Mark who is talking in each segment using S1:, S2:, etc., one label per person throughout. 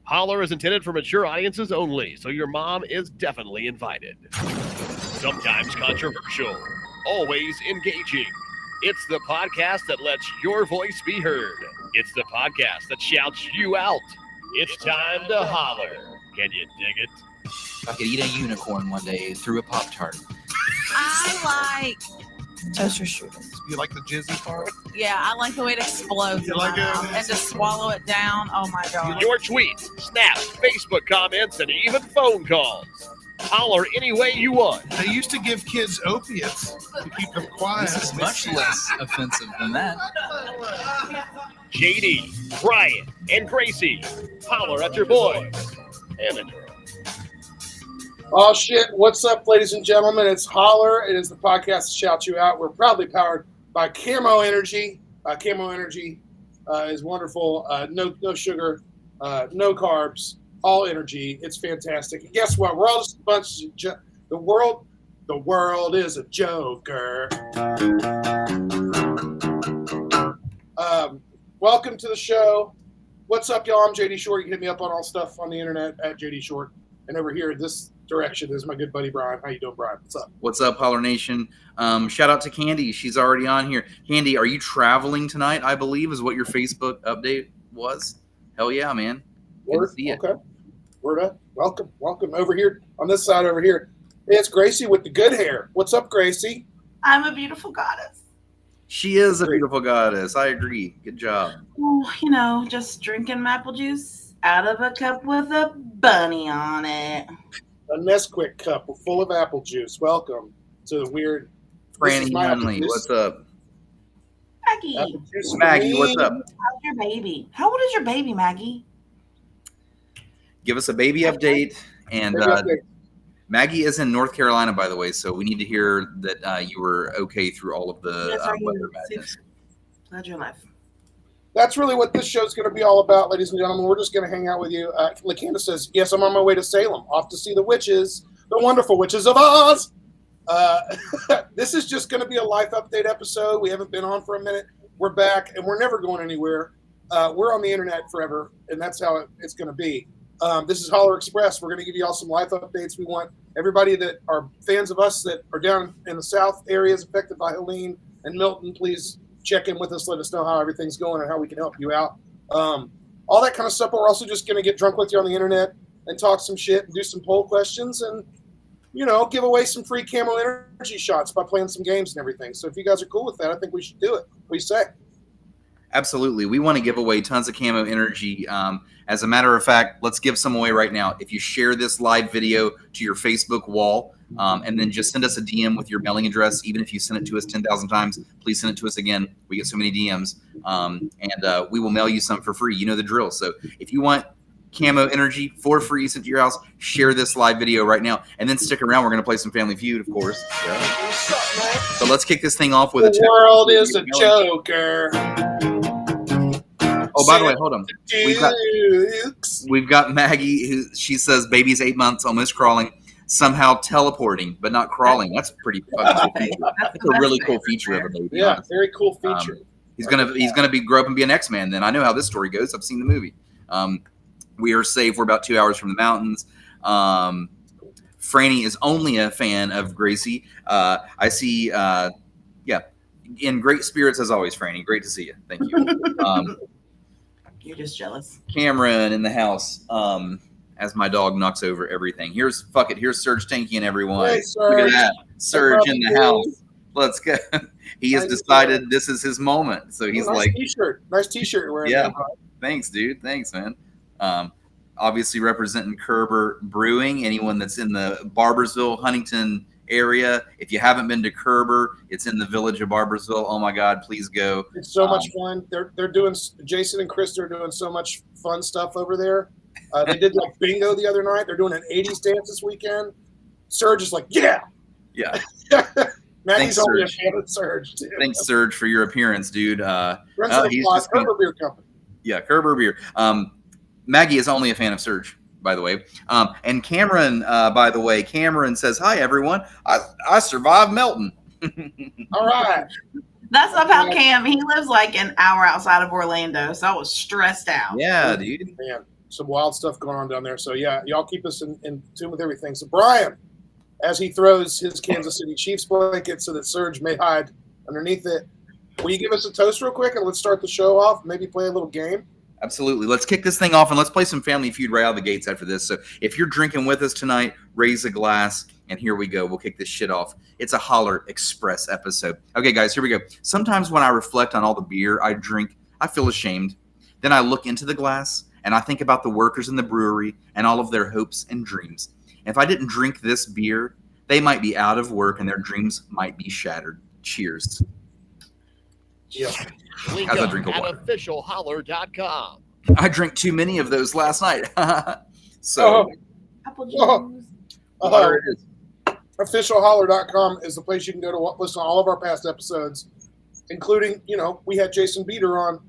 S1: Holler is intended for mature audiences only, so your mom is definitely invited. Sometimes controversial, always engaging. It's the podcast that lets your voice be heard. It's the podcast that shouts you out. It's time to holler. Can you dig it?
S2: I could eat a unicorn one day through a Pop-Tart.
S3: I like toaster strudels.
S4: You like the jizzy part?
S3: Yeah, I like the way it explodes
S4: You
S3: in
S4: like
S3: my
S4: it?
S3: mouth and to swallow it down. Oh my god!
S1: Your tweets, snaps, Facebook comments, and even phone calls. Holler any way you want.
S4: They used to give kids opiates to keep them quiet.
S2: This is much less offensive than that.
S1: JD, Brian, and Gracie. Holler at your boys and the girls.
S5: Oh shit, what's up, ladies and gentlemen? It's Holler. It is the podcast to shout you out. We're proudly powered by Camo Energy. Camo Energy is wonderful. No sugar, no carbs, all energy. It's fantastic. And guess what? We're all just a bunch of the world is a joker. Welcome to the show. What's up, y'all? I'm JD Short. You can hit me up on all stuff on the internet at JD Short. And over here in this direction is my good buddy Brian. How you doing, Brian? What's up?
S2: What's up, Holler Nation? Shout out to Candy. She's already on here. Candy, are you traveling tonight, I believe, is what your Facebook update was? Hell yeah, man. Good to see you.
S5: Okay. Word up. Welcome. Over here on this side over here. It's Gracie with the good hair. What's up, Gracie?
S3: I'm a beautiful goddess.
S2: She is a beautiful goddess. I agree. Good job.
S3: Well, just drinking apple juice out of a cup with a bunny on it.
S5: A Nesquik cup full of apple juice. Welcome to the weird.
S2: Franny Hunley, what's up?
S3: Maggie.
S2: Maggie, what's up?
S3: How's your baby? How old is your baby, Maggie?
S2: Give us a baby update. And Maggie is in North Carolina, by the way, so we need to hear that you were okay through all of the weather madness.
S3: Glad you're alive.
S5: That's really what this show's going to be all about, ladies and gentlemen. We're just going to hang out with you. LaCanda says, yes, I'm on my way to Salem, off to see the witches, the wonderful witches of Oz. This is just going to be a life update episode. We haven't been on for a minute. We're back, and we're never going anywhere. We're on the internet forever, and that's how it's going to be. This is Holler Express. We're going to give you all some life updates. We want everybody that are fans of us that are down in the South areas affected by Helene and Milton, please check in with us. Let us know how everything's going and how we can help you out. All that kind of stuff. But we're also just going to get drunk with you on the internet and talk some shit and do some poll questions and, give away some free Camo Energy shots by playing some games and everything. So if you guys are cool with that, I think we should do it. What do you say?
S2: Absolutely. We want to give away tons of Camo Energy. As a matter of fact, let's give some away right now. If you share this live video to your Facebook wall, and then just send us a DM with your mailing address, even if you send it to us 10,000 times, please send it to us again. We get so many DMs, and we will mail you some for free. You know the drill. So if you want Camo Energy for free sent to your house, share this live video right now, and then stick around. We're going to play some Family Feud, of course. Yeah. So let's kick this thing off with
S5: the world is a joker.
S2: Oh, by the way, hold on. We've got Maggie, who she says baby's 8 months, almost crawling, somehow teleporting, but not crawling. That's pretty fucking cool. That's a really cool feature of a baby.
S5: Yeah,
S2: honestly.
S5: very cool feature.
S2: He's gonna grow up and be an X-Man. Then I know how this story goes. I've seen the movie. We are safe. We're about 2 hours from the mountains. Franny is only a fan of Gracie. I see. In great spirits as always, Franny. Great to see you. Thank you.
S3: You're just jealous.
S2: Cameron in the house. As my dog knocks over everything. Here's Serge Tanky and everyone.
S5: Hey,
S2: look at that. Serge in the house. Let's go. He has decided this is his moment. So he's nice
S5: t-shirt. Nice t-shirt you're wearing.
S2: Yeah. Thanks, dude. Thanks, man. Obviously representing Kerber Brewing. Anyone that's in the Barbersville, Huntington area. If you haven't been to Kerber, it's in the village of Barbersville. Oh my God, please go.
S5: It's so much fun. They're doing, Jason and Chris are doing so much fun stuff over there. They did like bingo the other night. They're doing an 80s dance this weekend. Serge is like, yeah. Maggie's only a fan of Serge too.
S2: Thanks, Serge, for your appearance, dude.
S5: Kerber Beer Company.
S2: Yeah, Kerber Beer. Maggie is only a fan of Serge, by the way. And Cameron, by the way, Cameron says, hi, everyone. I survived Melton.
S5: All right.
S3: That's not Cam. He lives like an hour outside of Orlando, so I was stressed out.
S2: Yeah, dude.
S5: Man. some wild stuff going on down there. So yeah, y'all keep us in tune with everything. So Brian, as he throws his Kansas City Chiefs blanket so that Serge may hide underneath it, will you give us a toast real quick and let's start the show off? Maybe play a little game.
S2: Absolutely. Let's kick this thing off and let's play some Family Feud right out of the gates after this. So if you're drinking with us tonight, raise a glass, and here we go. We'll kick this shit off. It's a Holler Express episode. Okay, guys, here we go. Sometimes when I reflect on all the beer I drink, I feel ashamed. Then I look into the glass, and I think about the workers in the brewery and all of their hopes and dreams. If I didn't drink this beer, they might be out of work and their dreams might be shattered. Cheers.
S5: Yeah.
S1: Link
S2: As I
S1: up
S2: drink a
S1: at
S2: water.
S1: officialholler.com.
S2: I drank too many of those last night. So,
S3: Apple juice.
S2: water it is.
S5: Officialholler.com is the place you can go to listen to all of our past episodes, including, we had Jason Beater on,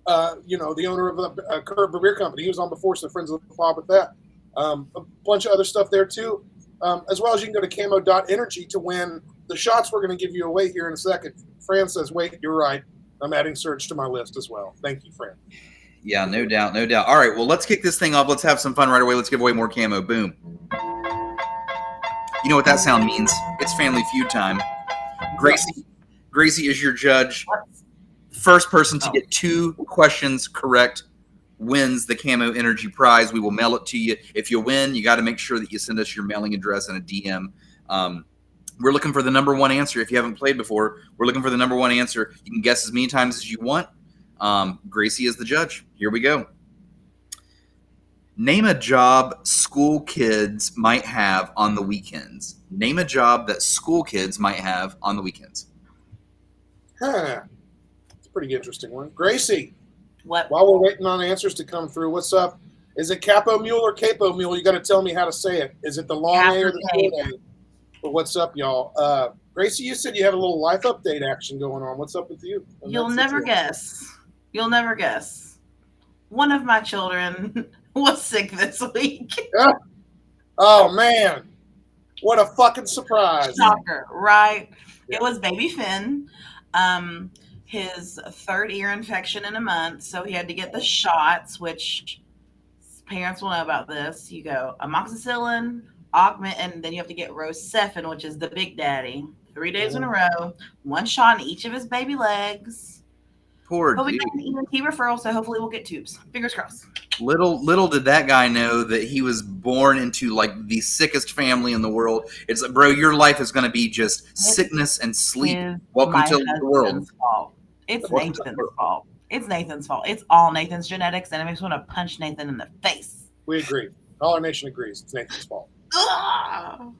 S5: the owner of the Curb Beer Company. He was on before, so friends of the pod with that. A bunch of other stuff there too, as well as you can go to camo.energy to win the shots we're going to give you away here in a second. Fran says, wait, you're right. I'm adding Serge to my list as well. Thank you, Fran.
S2: Yeah, no doubt, no doubt. All right, well, let's kick this thing off. Let's have some fun right away. Let's give away more camo. Boom. You know what that sound means? It's Family Feud time. Gracie is your judge. First person to get 2 questions correct wins the Camo Energy Prize. We will mail it to you. If you win, you got to make sure that you send us your mailing address and a DM. We're looking for the number 1 answer. If you haven't played before, we're looking for the number 1 answer. You can guess as many times as you want. Gracie is the judge. Here we go. Name a job school kids might have on the weekends. Name a job that school kids might have on the weekends.
S5: It's a pretty interesting one. Gracie,
S3: What?
S5: while we're waiting on answers to come through, what's up? Is it Capo Mule or Capo Mule? You got to tell me how to say it. Is it the long A or the short A? But what's up, y'all? Gracie, you said you have a little life update action going on. What's up with you?
S3: You'll never guess. You'll never guess. One of my children was sick this week.
S5: Oh, man. What a fucking surprise.
S3: Shocker, right? It was baby Finn. His 3rd ear infection in a month, so he had to get the shots, which parents will know about this. You go amoxicillin, augment, and then you have to get Rocephin, which is the big daddy. 3 days in a row, 1 shot in each of his baby legs.
S2: Poor
S3: But we
S2: dude.
S3: got an ENT referral, so hopefully we'll get tubes. Fingers crossed.
S2: Little did that guy know that he was born into like the sickest family in the world. It's like, bro, your life is going to be just sickness and sleep. Welcome to the world.
S3: Husband's fault. It's
S2: Welcome to the
S3: Nathan's
S2: world.
S3: fault. It's Nathan's fault. It's all Nathan's genetics, and it makes me want to punch Nathan in the face.
S5: We agree. All our nation agrees. It's Nathan's fault.
S3: Ugh.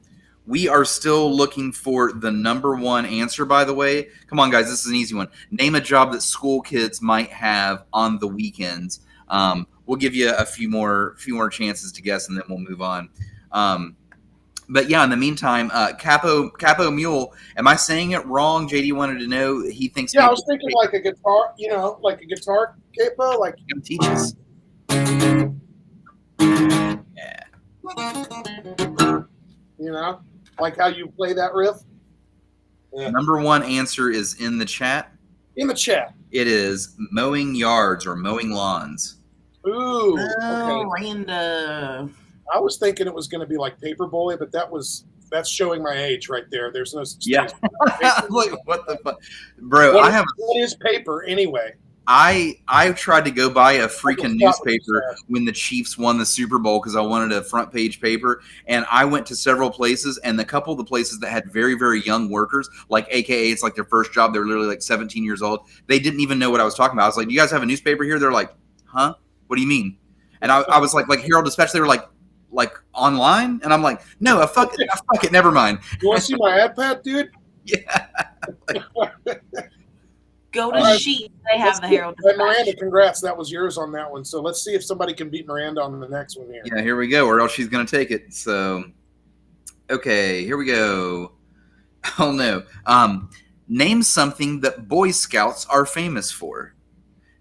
S2: We are still looking for the number 1 answer, by the way. Come on, guys. This is an easy one. Name a job that school kids might have on the weekends. We'll give you a few more chances to guess, and then we'll move on. But yeah, in the meantime, Capo Mule, am I saying it wrong? JD wanted to know. He thinks.
S5: Yeah, I was thinking like a guitar, like a guitar capo, like
S2: Come teach us. Yeah.
S5: like how you play that riff. Yeah.
S2: Number 1 answer is in the chat.
S5: In the chat.
S2: It is mowing yards or mowing lawns.
S5: Ooh.
S3: Oh,
S5: Okay.
S3: random.
S5: I was thinking it was going to be like Paperboy, but that's showing my age right there. There's no such
S2: Yeah.
S5: thing as paper.
S2: Like, what the fuck, bro?
S5: What is paper anyway?
S2: I tried to go buy a freaking
S5: Stop what you
S2: newspaper
S5: said.
S2: when the Chiefs won the Super Bowl because I wanted a front page paper, and I went to several places, and the couple of the places that had very, very young workers, like AKA it's like their first job, they're literally like 17 years old, they didn't even know what I was talking about. I was like, do you guys have a newspaper here? They're like, huh? What do you mean? And I was like Herald Dispatch, they were like online? And I'm like, no, fuck it, never mind.
S5: You want to see my iPad, dude?
S2: Yeah.
S3: Go to
S5: All right.
S3: Sheet. They have the Herald
S5: Hey,
S3: Dispatch.
S5: Miranda, congrats. That was yours on that one. So let's see if somebody can beat Miranda on the next one here.
S2: Yeah, here we go, or else she's going to take it. So, okay, here we go. Oh, no. Name something that Boy Scouts are famous for.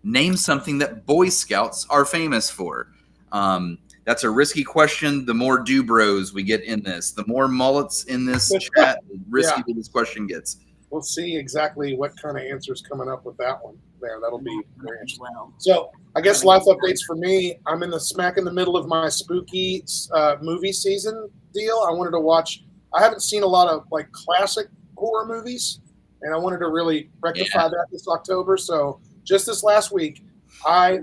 S2: Name something that Boy Scouts are famous for. That's a risky question. The more do-bros we get in this, the more mullets in this chat, the risky this question gets.
S5: We'll see exactly what kind of answers coming up with that one. there. That'll be very interesting.
S3: Well,
S5: So I guess life updates for me. I'm in the smack in the middle of my spooky movie season deal. I wanted to watch. I haven't seen a lot of like classic horror movies, and I wanted to really rectify that this October. So just this last week, I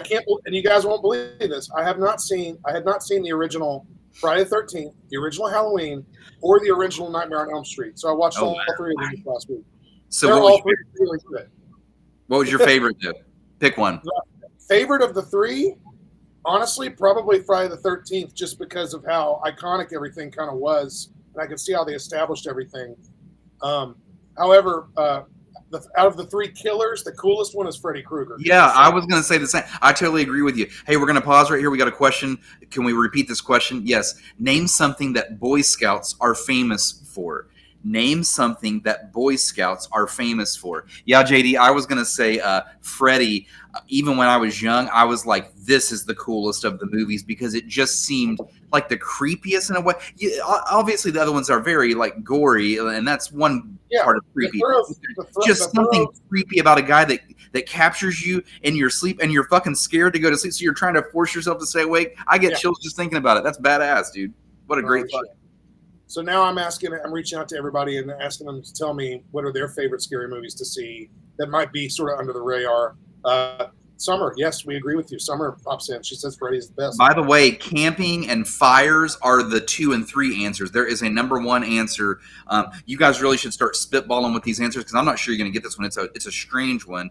S5: can't, and you guys won't believe this. I had not seen the original Friday the 13th, the original Halloween, or the original Nightmare on Elm Street. So I watched all three of them last week.
S2: So
S5: they're all three really good.
S2: What was your favorite? Though? Pick one.
S5: Favorite of the three, honestly, probably Friday the 13th, just because of how iconic everything kind of was, and I could see how they established everything. However, out of the three killers, the coolest one is Freddy Krueger.
S2: Yeah, I was going to say the same. I totally agree with you. Hey, we're going to pause right here. We got a question. Can we repeat this question? Yes. Name something that Boy Scouts are famous for. Name something that Boy Scouts are famous for. Yeah, JD, I was going to say Freddy. Even when I was young, I was like, this is the coolest of the movies because it just seemed like the creepiest in a way. Obviously, the other ones are very like gory, and that's one part of creepy. Just something creepy about a guy that captures you in your sleep and you're fucking scared to go to sleep, so you're trying to force yourself to stay awake. I get chills just thinking about it. That's badass, dude. What a great fuck.
S5: So now I'm reaching out to everybody and asking them to tell me what are their favorite scary movies to see that might be sort of under the radar. Summer, yes, we agree with you. Summer pops in. She says Freddy's the best.
S2: By the way, camping and fires are the 2 and 3 answers. There is a number 1 answer. You guys really should start spitballing with these answers because I'm not sure you're going to get this one. It's a strange one.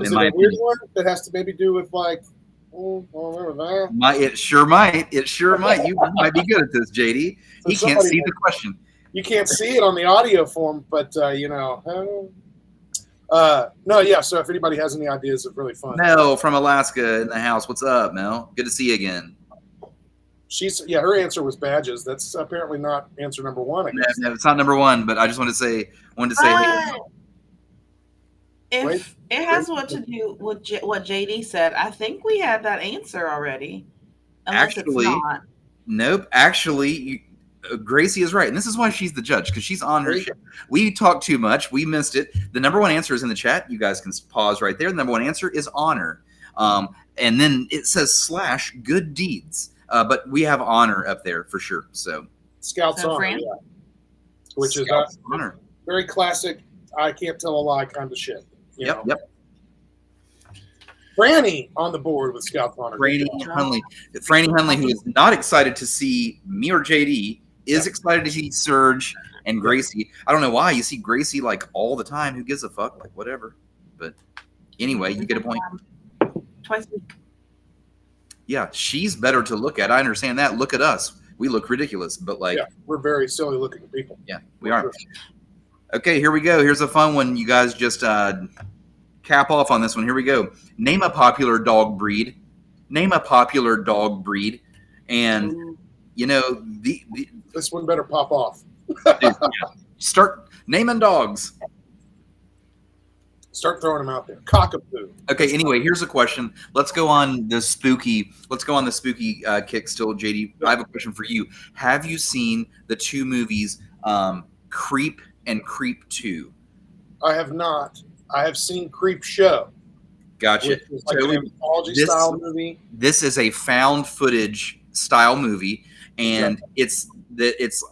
S5: Is it a weird one that has to maybe do with like?
S2: It sure might. It sure might. You might be good at this, JD.
S5: So
S2: he can't see the question.
S5: You can't see it on the audio form, but no, yeah. So if anybody has any ideas, it's really fun.
S2: Mel from Alaska in the house. What's up, Mel? Good to see you again.
S5: Her answer was badges. That's apparently not answer number 1. I guess.
S2: No, it's not number 1, but I just wanted to say.
S3: If it has what to do with what JD said, I think we had that answer already.
S2: Actually,
S3: it's not.
S2: Nope. Actually, Gracie is right, and this is why she's the judge because she's on her shit. We talked too much. We missed it. The number 1 answer is in the chat. You guys can pause right there. The number 1 answer is honor, and then it says / good deeds. But we have honor up there for sure. So
S5: Scouts honor, which is honor. Very classic. I can't tell a lie kind of shit.
S2: Yep.
S5: Franny on the board with Scouts honor.
S2: Franny Hunley, who is not excited to see me or JD, is excited to see Serge and Gracie. I don't know why. You see Gracie like all the time. Who gives a fuck? Like whatever. But anyway, you get a point.
S3: Twice a week.
S2: Yeah, she's better to look at. I understand that. Look at us. We look ridiculous, but like
S5: we're very silly looking people.
S2: Yeah, we are. Sure. Okay, here we go. Here's a fun one. You guys just cap off on this one. Here we go. Name a popular dog breed. And
S5: this one better pop off.
S2: Start naming dogs.
S5: Start throwing them out there. Cockapoo.
S2: Okay. Anyway, here's a question. Let's go on the spooky kick. Still, JD. I have a question for you. Have you seen the 2 movies, Creep and Creep 2?
S5: I have not. I have seen Creep Show.
S2: Gotcha.
S5: Which is like an anthology style movie.
S2: This is a found footage style movie, and it's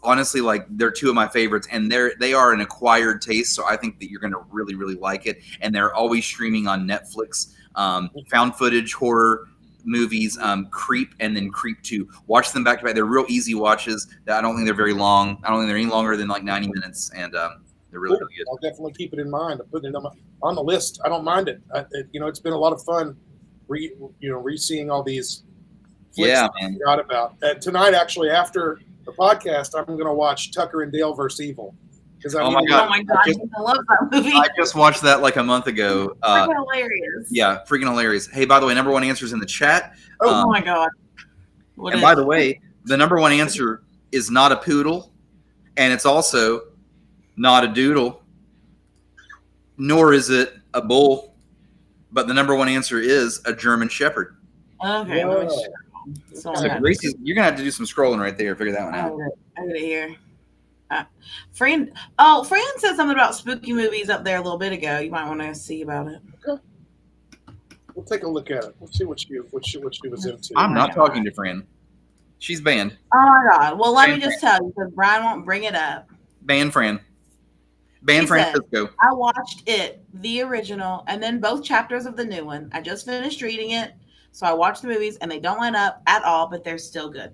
S2: honestly like they're 2 of my favorites, and they are an acquired taste. So I think that you're going to really, really like it. And they're always streaming on Netflix. Found footage horror movies, Creep and then Creep 2. Watch them back to back. They're real easy watches. I don't think they're very long. I don't think they're any longer than like 90 minutes, and they're really, really good.
S5: I'll definitely keep it in mind. I'm putting it on the list. I don't mind it. It's been a lot of fun, re-seeing all these flicks that I forgot about. Tonight, actually, after the podcast, I'm going to watch Tucker and Dale vs. Evil.
S2: Oh my god!
S3: I love that movie.
S2: I just watched that like a month ago.
S3: Freaking hilarious.
S2: Yeah, freaking hilarious. Hey, by the way, number 1 answer is in the chat.
S3: Oh my god!
S2: By the way, the number 1 answer is not a poodle, and it's also not a doodle, nor is it a bull, but the number 1 answer is a German Shepherd.
S3: Okay.
S5: Yeah.
S2: So Gracie's, you're gonna have to do some scrolling right there to figure that one out.
S3: I got it here. Fran said something about spooky movies up there a little bit ago. You might want to see about it.
S5: Okay. We'll take a look at it. We'll see what she was into.
S2: I'm not talking to Fran. She's banned.
S3: Oh my God. Well, let me
S2: Ban
S3: just tell you, because Brian won't bring it up.
S2: Ban Fran. Ban
S3: He said,
S2: Francisco.
S3: I watched it, the original, and then both chapters of the new one. I just finished reading it, so I watched the movies, and they don't line up at all, but they're still good.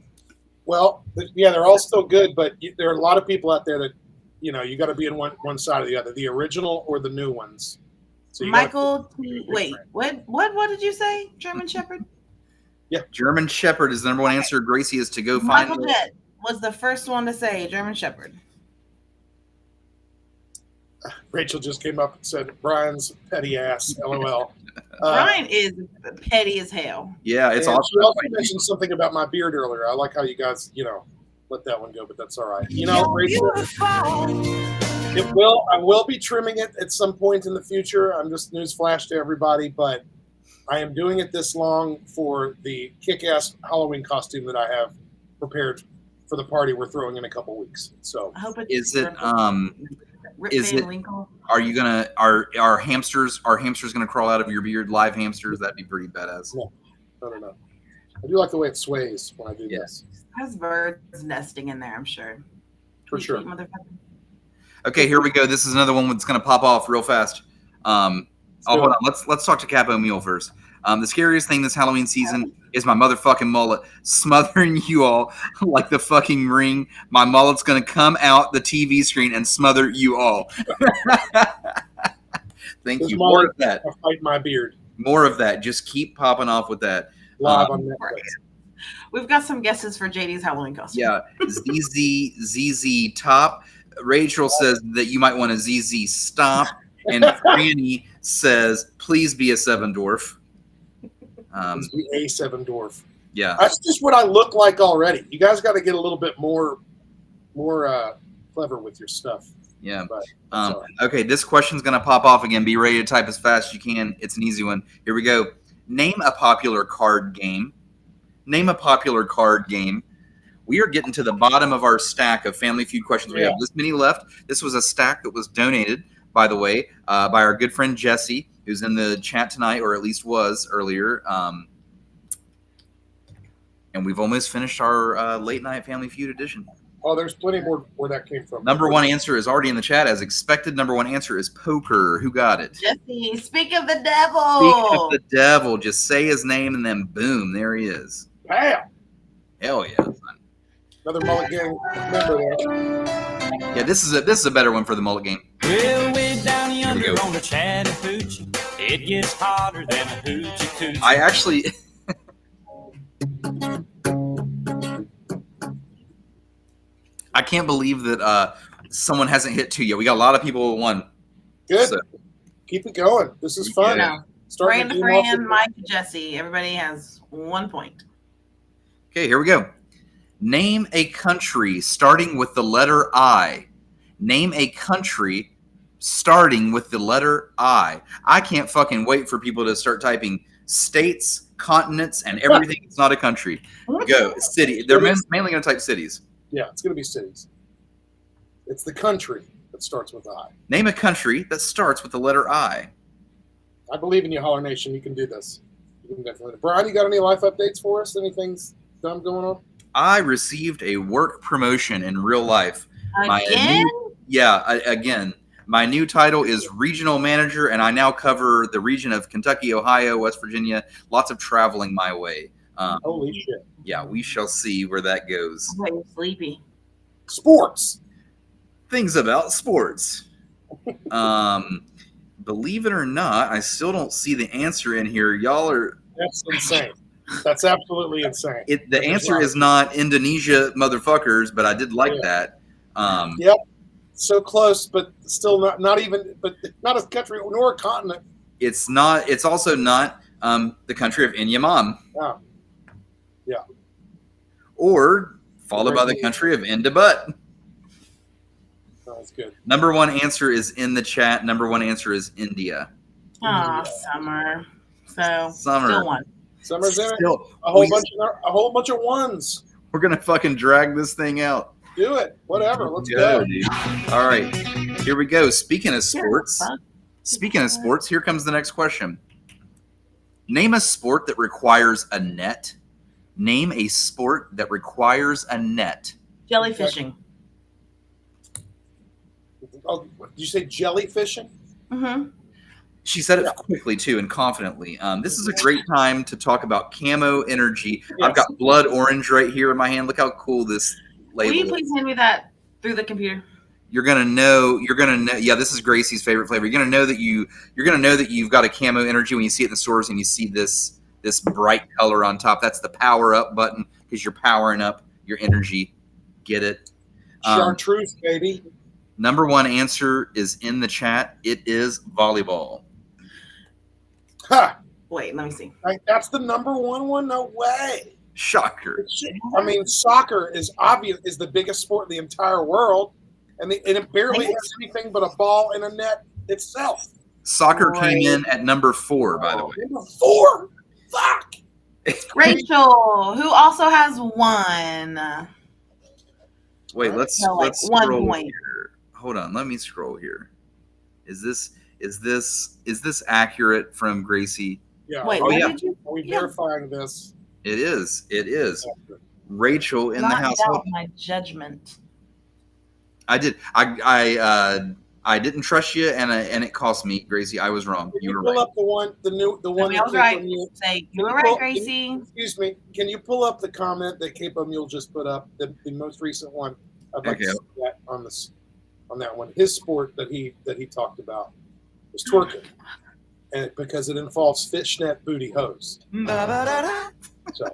S5: Well, yeah, they're all still good, but there are a lot of people out there that, you got to be in one side or the other, the original or the new ones. So
S3: Michael, wait, what did you say? German Shepherd?
S5: Yeah.
S2: German Shepherd is the number one answer. Gracie is to go find
S3: Michael Jett was the first one to say German Shepherd.
S5: Rachel just came up and said, Brian's petty ass, LOL.
S3: Brian is petty as hell.
S2: Yeah, it's
S5: and
S2: awesome.
S5: She also mentioned something about my beard earlier. I like how you guys, let that one go, but that's all right. Rachel, I will be trimming it at some point in the future. I'm just newsflash to everybody, but I am doing it this long for the kick-ass Halloween costume that I have prepared for the party we're throwing in a couple weeks. So
S3: I hope it's
S2: is it
S3: Rip
S2: is
S3: Van
S2: it
S3: Winkle.
S2: are you gonna are hamsters gonna crawl out of your beard, live hamsters? That'd be pretty badass.
S5: No. I do like the way it sways when I do this.
S3: Has birds nesting in there, I'm sure.
S5: For
S3: Tweet,
S5: sure.
S3: tweet, motherfucker.
S2: Okay, here we go. This is another one that's gonna pop off real fast. Hold on. Let's talk to Capo Mule first. The scariest thing this Halloween season is my motherfucking mullet smothering you all like the fucking Ring. My mullet's gonna come out the TV screen and smother you all. Thank you. More of that.
S5: I'll fight my beard.
S2: More of that. Just keep popping off with that.
S5: Live on Netflix.
S3: We've got some guesses for JD's Halloween costume.
S2: Yeah, ZZ Top. Rachel says that you might want a ZZ Stomp, and Franny says, "Please be a Seven Dwarf."
S5: It's the A7 dwarf.
S2: Yeah,
S5: That's just what I look like already. You guys got to get a little bit more clever with your stuff.
S2: yeah.
S5: But
S2: Okay, this question's gonna pop off again. Be ready to type as fast as you can. It's an easy one. Here we go. Name a popular card game. Name a popular card game. We are getting to the bottom of our stack of Family Feud questions. We have this many left. This was a stack that was donated, by the way, by our good friend Jesse, who's in the chat tonight, or at least was earlier. And we've almost finished our late night Family Feud edition.
S5: Oh, there's plenty more where that came from.
S2: Number one answer is already in the chat as expected. Number one answer is poker. Who got it?
S3: Jesse, speak of the devil.
S2: Speak of the devil. Just say his name and then boom, there he is.
S5: Bam!
S2: Hell yeah.
S5: Another Mullet Gang member there.
S2: Yeah, this is a better one for the mullet game.
S6: Well, way down
S2: Here we
S6: yonder
S2: go.
S6: on the Chattahoochee, it gets hotter than a hoochie coochie.
S2: I actually I can't believe that someone hasn't hit two yet. We got a lot of people with one.
S5: Good.
S2: So,
S5: Keep it going. This is fun.
S3: No.
S5: Starting
S3: Fran,
S5: to game off
S3: Fran, Mike, Jesse. Everybody has 1 point.
S2: okay, here we go. Name a country starting with the letter I. Name a country starting with the letter I. I can't fucking wait for people to start typing states, continents, and everything that's not a country. Go. City. They're mainly going to type cities.
S5: Yeah, it's going to be cities. It's the country that starts with I.
S2: Name a country that starts with the letter I.
S5: I believe in you, Holler Nation. You can do this. You can definitely. Brian, you got any life updates for us? Anything's dumb going on?
S2: I received a work promotion in real life.
S3: Again?
S2: Again. My new title is Regional Manager, and I now cover the region of Kentucky, Ohio, West Virginia. Lots of traveling my way.
S5: Holy shit.
S2: Yeah, we shall see where that goes.
S3: I'm like sleepy.
S5: Sports.
S2: Things about sports. Believe it or not, I still don't see the answer in here. Y'all are...
S5: That's insane. That's absolutely insane.
S2: The answer is not Indonesia, motherfuckers, but I did like that.
S5: Yep. So close, but still not even, but not a country nor a continent.
S2: It's not. It's also not the country of Inyaman.
S5: Oh. Yeah.
S2: Or followed by the country of Indabut.
S5: That's good.
S2: Number one answer is in the chat. Number one answer is India.
S3: Oh, summer. So
S2: Summer.
S3: still one.
S5: Summer's in it.
S2: Still,
S5: A whole bunch of ones.
S2: we're gonna fucking drag this thing out.
S5: Do it. Whatever. Let's go.
S2: Dude. All right, here we go. Speaking of sports, here comes the next question. Name a sport that requires a net. Name a sport that requires a net.
S3: Jellyfishing.
S5: Oh, did you say jellyfishing?
S3: Mm-hmm.
S2: She said it quickly, too, and confidently. This is a great time to talk about camo energy.
S5: Yes.
S2: I've got blood orange right here in my hand. Look how cool this label
S3: Will you
S2: is.
S3: please hand me that through the computer?
S2: You're gonna know. Yeah, this is Gracie's favorite flavor. You're gonna know that you've got a camo energy when you see it in the stores and you see this bright color on top. That's the power up button because you're powering up your energy. Get it?
S5: Chartreuse, baby.
S2: Number one answer is in the chat. It is volleyball.
S5: Ha!
S3: Wait, let me see.
S5: Like, that's the number one. No way.
S2: Shocker.
S5: I mean, soccer is the biggest sport in the entire world, and it barely has anything but a ball and a net itself.
S2: Soccer came in at number 4, by the way.
S5: Number 4? Fuck.
S3: Rachel, who also has 1.
S2: Wait, let's
S3: No, like
S2: scroll
S3: 1 point.
S2: here. Hold on, let me scroll here. Is this accurate from Gracie?
S5: Yeah.
S3: Wait,
S2: Oh,
S3: what
S2: yeah.
S3: did you?
S5: Are we verifying this?
S2: It is. Rachel in the
S3: Not
S2: household.
S3: doubt my judgment.
S2: I did. I didn't trust you, and it cost me, Gracie. I was wrong.
S5: Can
S2: You
S5: you
S2: were
S5: pull
S2: right.
S5: up the one
S3: I
S5: that
S3: was right.
S5: Capo Mule-
S3: Say, you were right, Gracie.
S5: Excuse me. Can you pull up the comment that Capo Mule just put up, the most recent one? I'd like to
S2: Okay.
S5: see that on that one. His sport that he talked about is twerking, and because it involves fishnet booty hose. So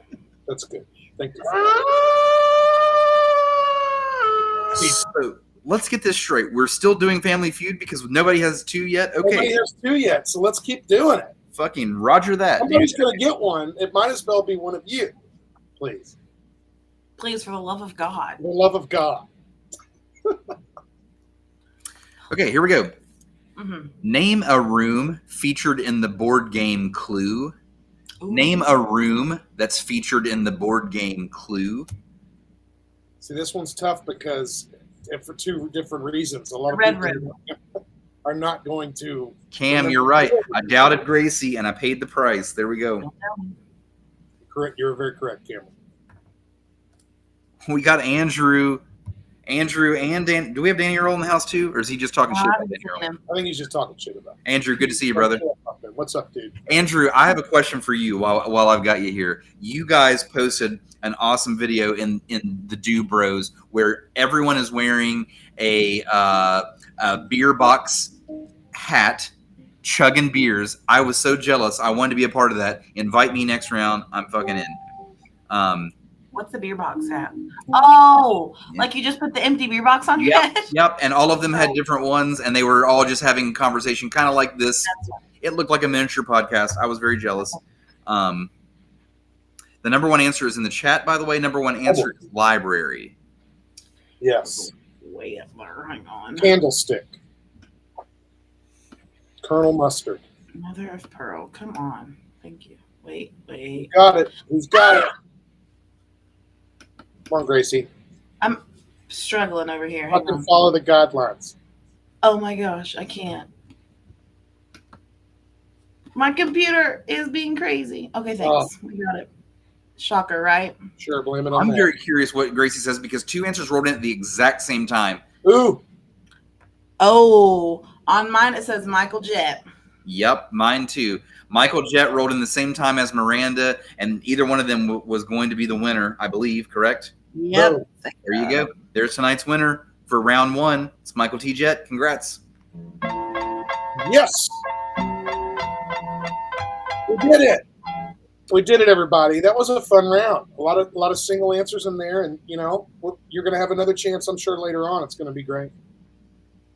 S5: that's good. Thank you.
S2: So let's get this straight. We're still doing Family Feud because nobody has 2 yet.
S5: Nobody
S2: Okay,
S5: has 2 yet, so let's keep doing it.
S2: fucking Roger that. dude.
S5: Somebody's going to get one. It might as well be one of you, please.
S3: Please, for the love of God.
S5: For the love of God.
S2: Okay, here we go.
S3: Mm-hmm.
S2: Name a room featured in the board game Clue.
S3: Ooh.
S2: Name a room that's featured in the board game Clue.
S5: See, this one's tough because for 2 different reasons. A lot of
S3: Red
S5: people are not going to.
S2: Cam, you're right. I doubted Gracie, and I paid the price. There we go.
S5: Correct. You're very correct, Cameron.
S2: We got Andrew, and Dan. Do we have Danny Earl in the house too, or is he just talking shit
S3: I
S2: about
S3: haven't
S2: Danny
S3: seen
S2: Earl?
S3: him.
S5: I think he's just talking shit about it.
S2: Andrew, good to see you, brother.
S5: What's up, dude?
S2: Andrew, I have a question for you while I've got you here. You guys posted an awesome video in the Do Bros where everyone is wearing a beer box hat, chugging beers. I was so jealous. I wanted to be a part of that. Invite me next round. I'm fucking in.
S3: What's the beer box hat? Oh,
S2: Yeah.
S3: like you just put the empty beer box on your head?
S2: Yep, and all of them had different ones, and they were all just having a conversation, kind of like this. It looked like a miniature podcast. I was very jealous. The number one answer is in the chat, by the way. Number one answer is library.
S5: Yes.
S3: Way up there. Hang on.
S5: Candlestick. Colonel Mustard.
S3: Mother of Pearl. Come on. Thank you. Wait.
S5: Got it. He's got it. Come on, Gracie.
S3: I'm struggling over here. Hang
S5: Fucking
S3: on.
S5: follow the guidelines.
S3: Oh my gosh, I can't. My computer is being crazy. Okay, thanks. We got it. Shocker, right?
S5: Sure, blame it on
S2: I'm
S5: that.
S2: very curious what Gracie says because 2 answers rolled in at the exact same time.
S5: Ooh.
S3: Oh, on mine it says Michael Jett.
S2: Yep, mine too. Michael Jett rolled in the same time as Miranda, and either one of them was going to be the winner, I believe, correct?
S3: Yep.
S5: Boom.
S2: There you go. There's tonight's winner for round 1. It's Michael T. Jett. Congrats.
S5: Yes. We did it. We did it, everybody. That was a fun round. A lot of single answers in there, and you're going to have another chance, I'm sure, later on. It's going to be great.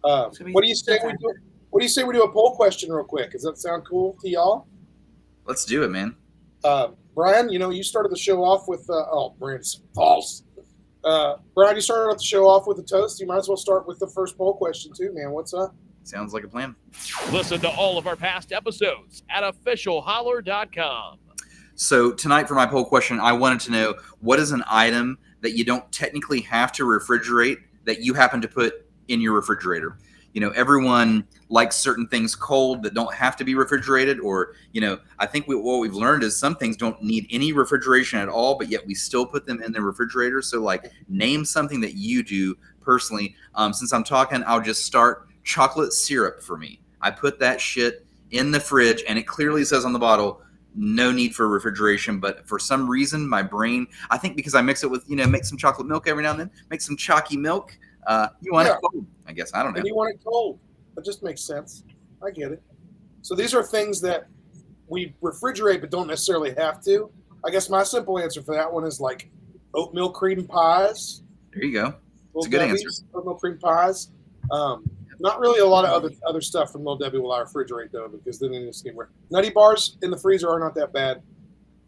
S5: What do you say we do? What do you say we do a poll question real quick? Does that sound cool to y'all?
S2: Let's do it, man.
S5: Brian, you started the show off with Brian's false. Brian, you started the show off with a toast. You might as well start with the first poll question too, man. What's up?
S2: Sounds like a plan.
S1: Listen to all of our past episodes at officialholler.com.
S2: So tonight for my poll question, I wanted to know what is an item that you don't technically have to refrigerate that you happen to put in your refrigerator. everyone likes certain things cold that don't have to be refrigerated, or, I think what we've learned is some things don't need any refrigeration at all, but yet we still put them in the refrigerator. So like, name something that you do personally. Since I'm talking, I'll just start. Chocolate syrup for me. I put that shit in the fridge, and it clearly says on the bottle, no need for refrigeration. But for some reason, my brain, I think because I mix it with, make some chocolate milk every now and then, make some chalky milk. You want it cold, I guess. I don't know.
S5: And you want it cold. That just makes sense. I get it. So these are things that we refrigerate but don't necessarily have to. I guess my simple answer for that one is like oatmeal cream pies.
S2: There you go. It's a good answer.
S5: Oatmeal cream pies. Not really a lot of other stuff from Little Debbie will I refrigerate, though, because then it's getting weird. Nutty bars in the freezer are not that bad.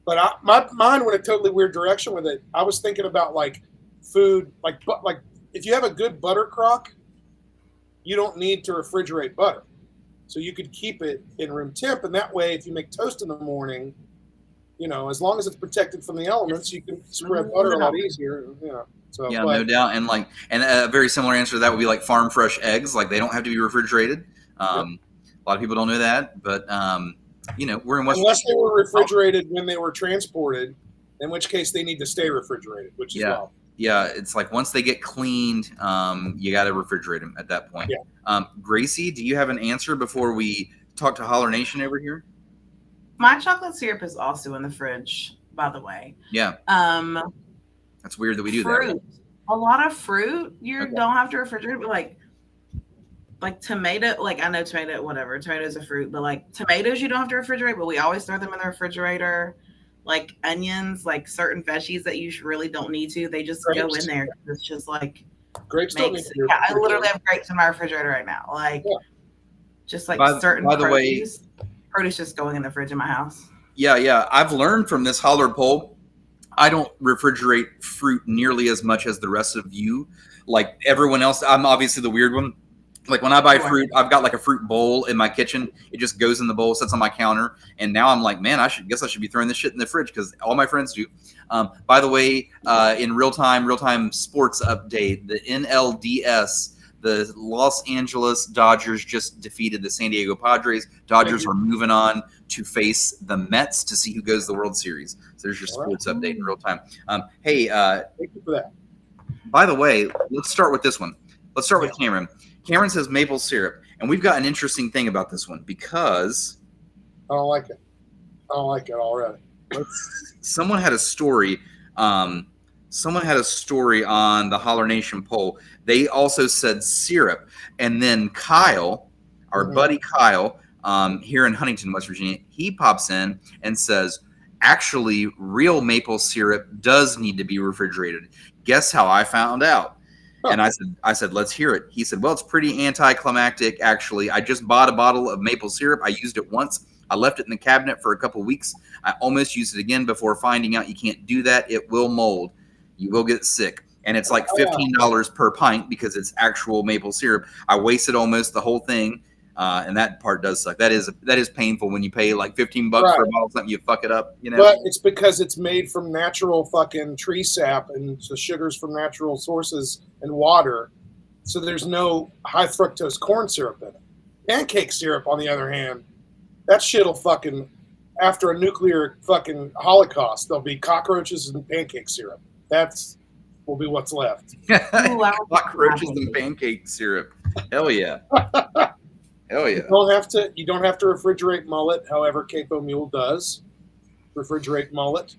S5: But my mind went a totally weird direction with it. I was thinking about like food, like if you have a good butter crock, you don't need to refrigerate butter. So you could keep it in room temp, and that way, if you make toast in the morning, as long as it's protected from the elements, you can spread butter a lot easier. So,
S2: yeah, no doubt. And a very similar answer to that would be like farm fresh eggs. Like, they don't have to be refrigerated. A lot of people don't know that, but we're in West.
S5: Unless they were refrigerated when they were transported, in which case they need to stay refrigerated, which is wild.
S2: Yeah, it's like once they get cleaned, you got to refrigerate them at that point.
S5: Yeah.
S2: Gracie, do you have an answer before we talk to Holler Nation over here?
S3: My chocolate syrup is also in the fridge, by the way.
S2: Yeah. That's weird that we do
S3: fruit.
S2: that.
S3: A lot of fruit don't have to refrigerate, but like tomato, like I know tomatoes are fruit, but like tomatoes you don't have to refrigerate, but we always throw them in the refrigerator. Like onions, like certain veggies that you really don't need to, they just go in there. It's just like
S5: grapes.
S3: I literally have grapes in my refrigerator right now. Like just like certain
S2: by the
S3: produce. Produce just going in the fridge in my house.
S2: Yeah. I've learned from this Holler poll, I don't refrigerate fruit nearly as much as the rest of you. Like everyone else, I'm obviously the weird one. Like when I buy fruit, I've got like a fruit bowl in my kitchen. It just goes in the bowl, sits on my counter. And now I'm like, man, I should be throwing this shit in the fridge because all my friends do. By the way, in real time sports update, the NLDS, the Los Angeles Dodgers just defeated the San Diego Padres. Dodgers are moving on to face the Mets to see who goes to the World Series. So there's your sports update in real time. Hey,
S5: thank you for that.
S2: By the way, let's start with this one. Let's start with Cameron. Cameron says maple syrup, and we've got an interesting thing about this one because
S5: I don't like it. I don't like it already.
S2: Someone had a story. Someone had a story on the Holler Nation poll. They also said syrup, and then Kyle, our buddy Kyle, here in Huntington, West Virginia, he pops in and says, actually, real maple syrup does need to be refrigerated. Guess how I found out? And I said, let's hear it. He said, well, it's pretty anticlimactic, actually. I just bought a bottle of maple syrup. I used it once. I left it in the cabinet for a couple weeks. I almost used it again before finding out you can't do that. It will mold. You will get sick. And it's like $15 per pint because it's actual maple syrup. I wasted almost the whole thing. And that part does suck. That is painful when you pay like $15 for a bottle of something, you fuck it up,
S5: But it's because it's made from natural fucking tree sap and the sugars from natural sources and water. So there's no high fructose corn syrup in it. Pancake syrup, on the other hand, that shit'll fucking, after a nuclear fucking holocaust, there'll be cockroaches and pancake syrup. Will be what's left.
S2: Cockroaches and pancake syrup. Hell yeah. Hell yeah.
S5: You don't have to refrigerate mullet, however Capo Mule does. Refrigerate mullet.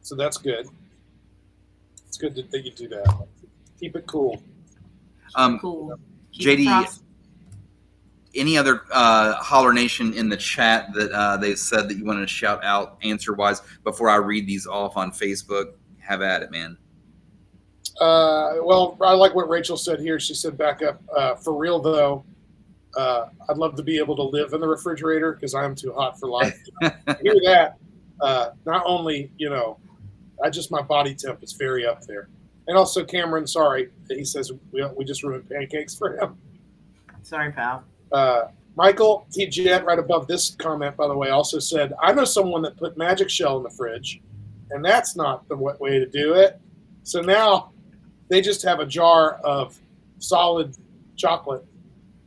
S5: So that's good. It's good that you do that. Keep it cool.
S3: Cool.
S2: JD, any other Holler Nation in the chat that they said that you wanted to shout out answer-wise before I read these off on Facebook? Have at it, man.
S5: Well, I like what Rachel said here. She said back up. For real, though, I'd love to be able to live in the refrigerator because I am too hot for life. Hear that? Not only, my body temp is very up there. And also, Cameron, sorry, he says we just ruined pancakes for him.
S3: Sorry, pal.
S5: Michael T. Jet, right above this comment, by the way, also said, I know someone that put magic shell in the fridge, and that's not the way to do it. So now they just have a jar of solid chocolate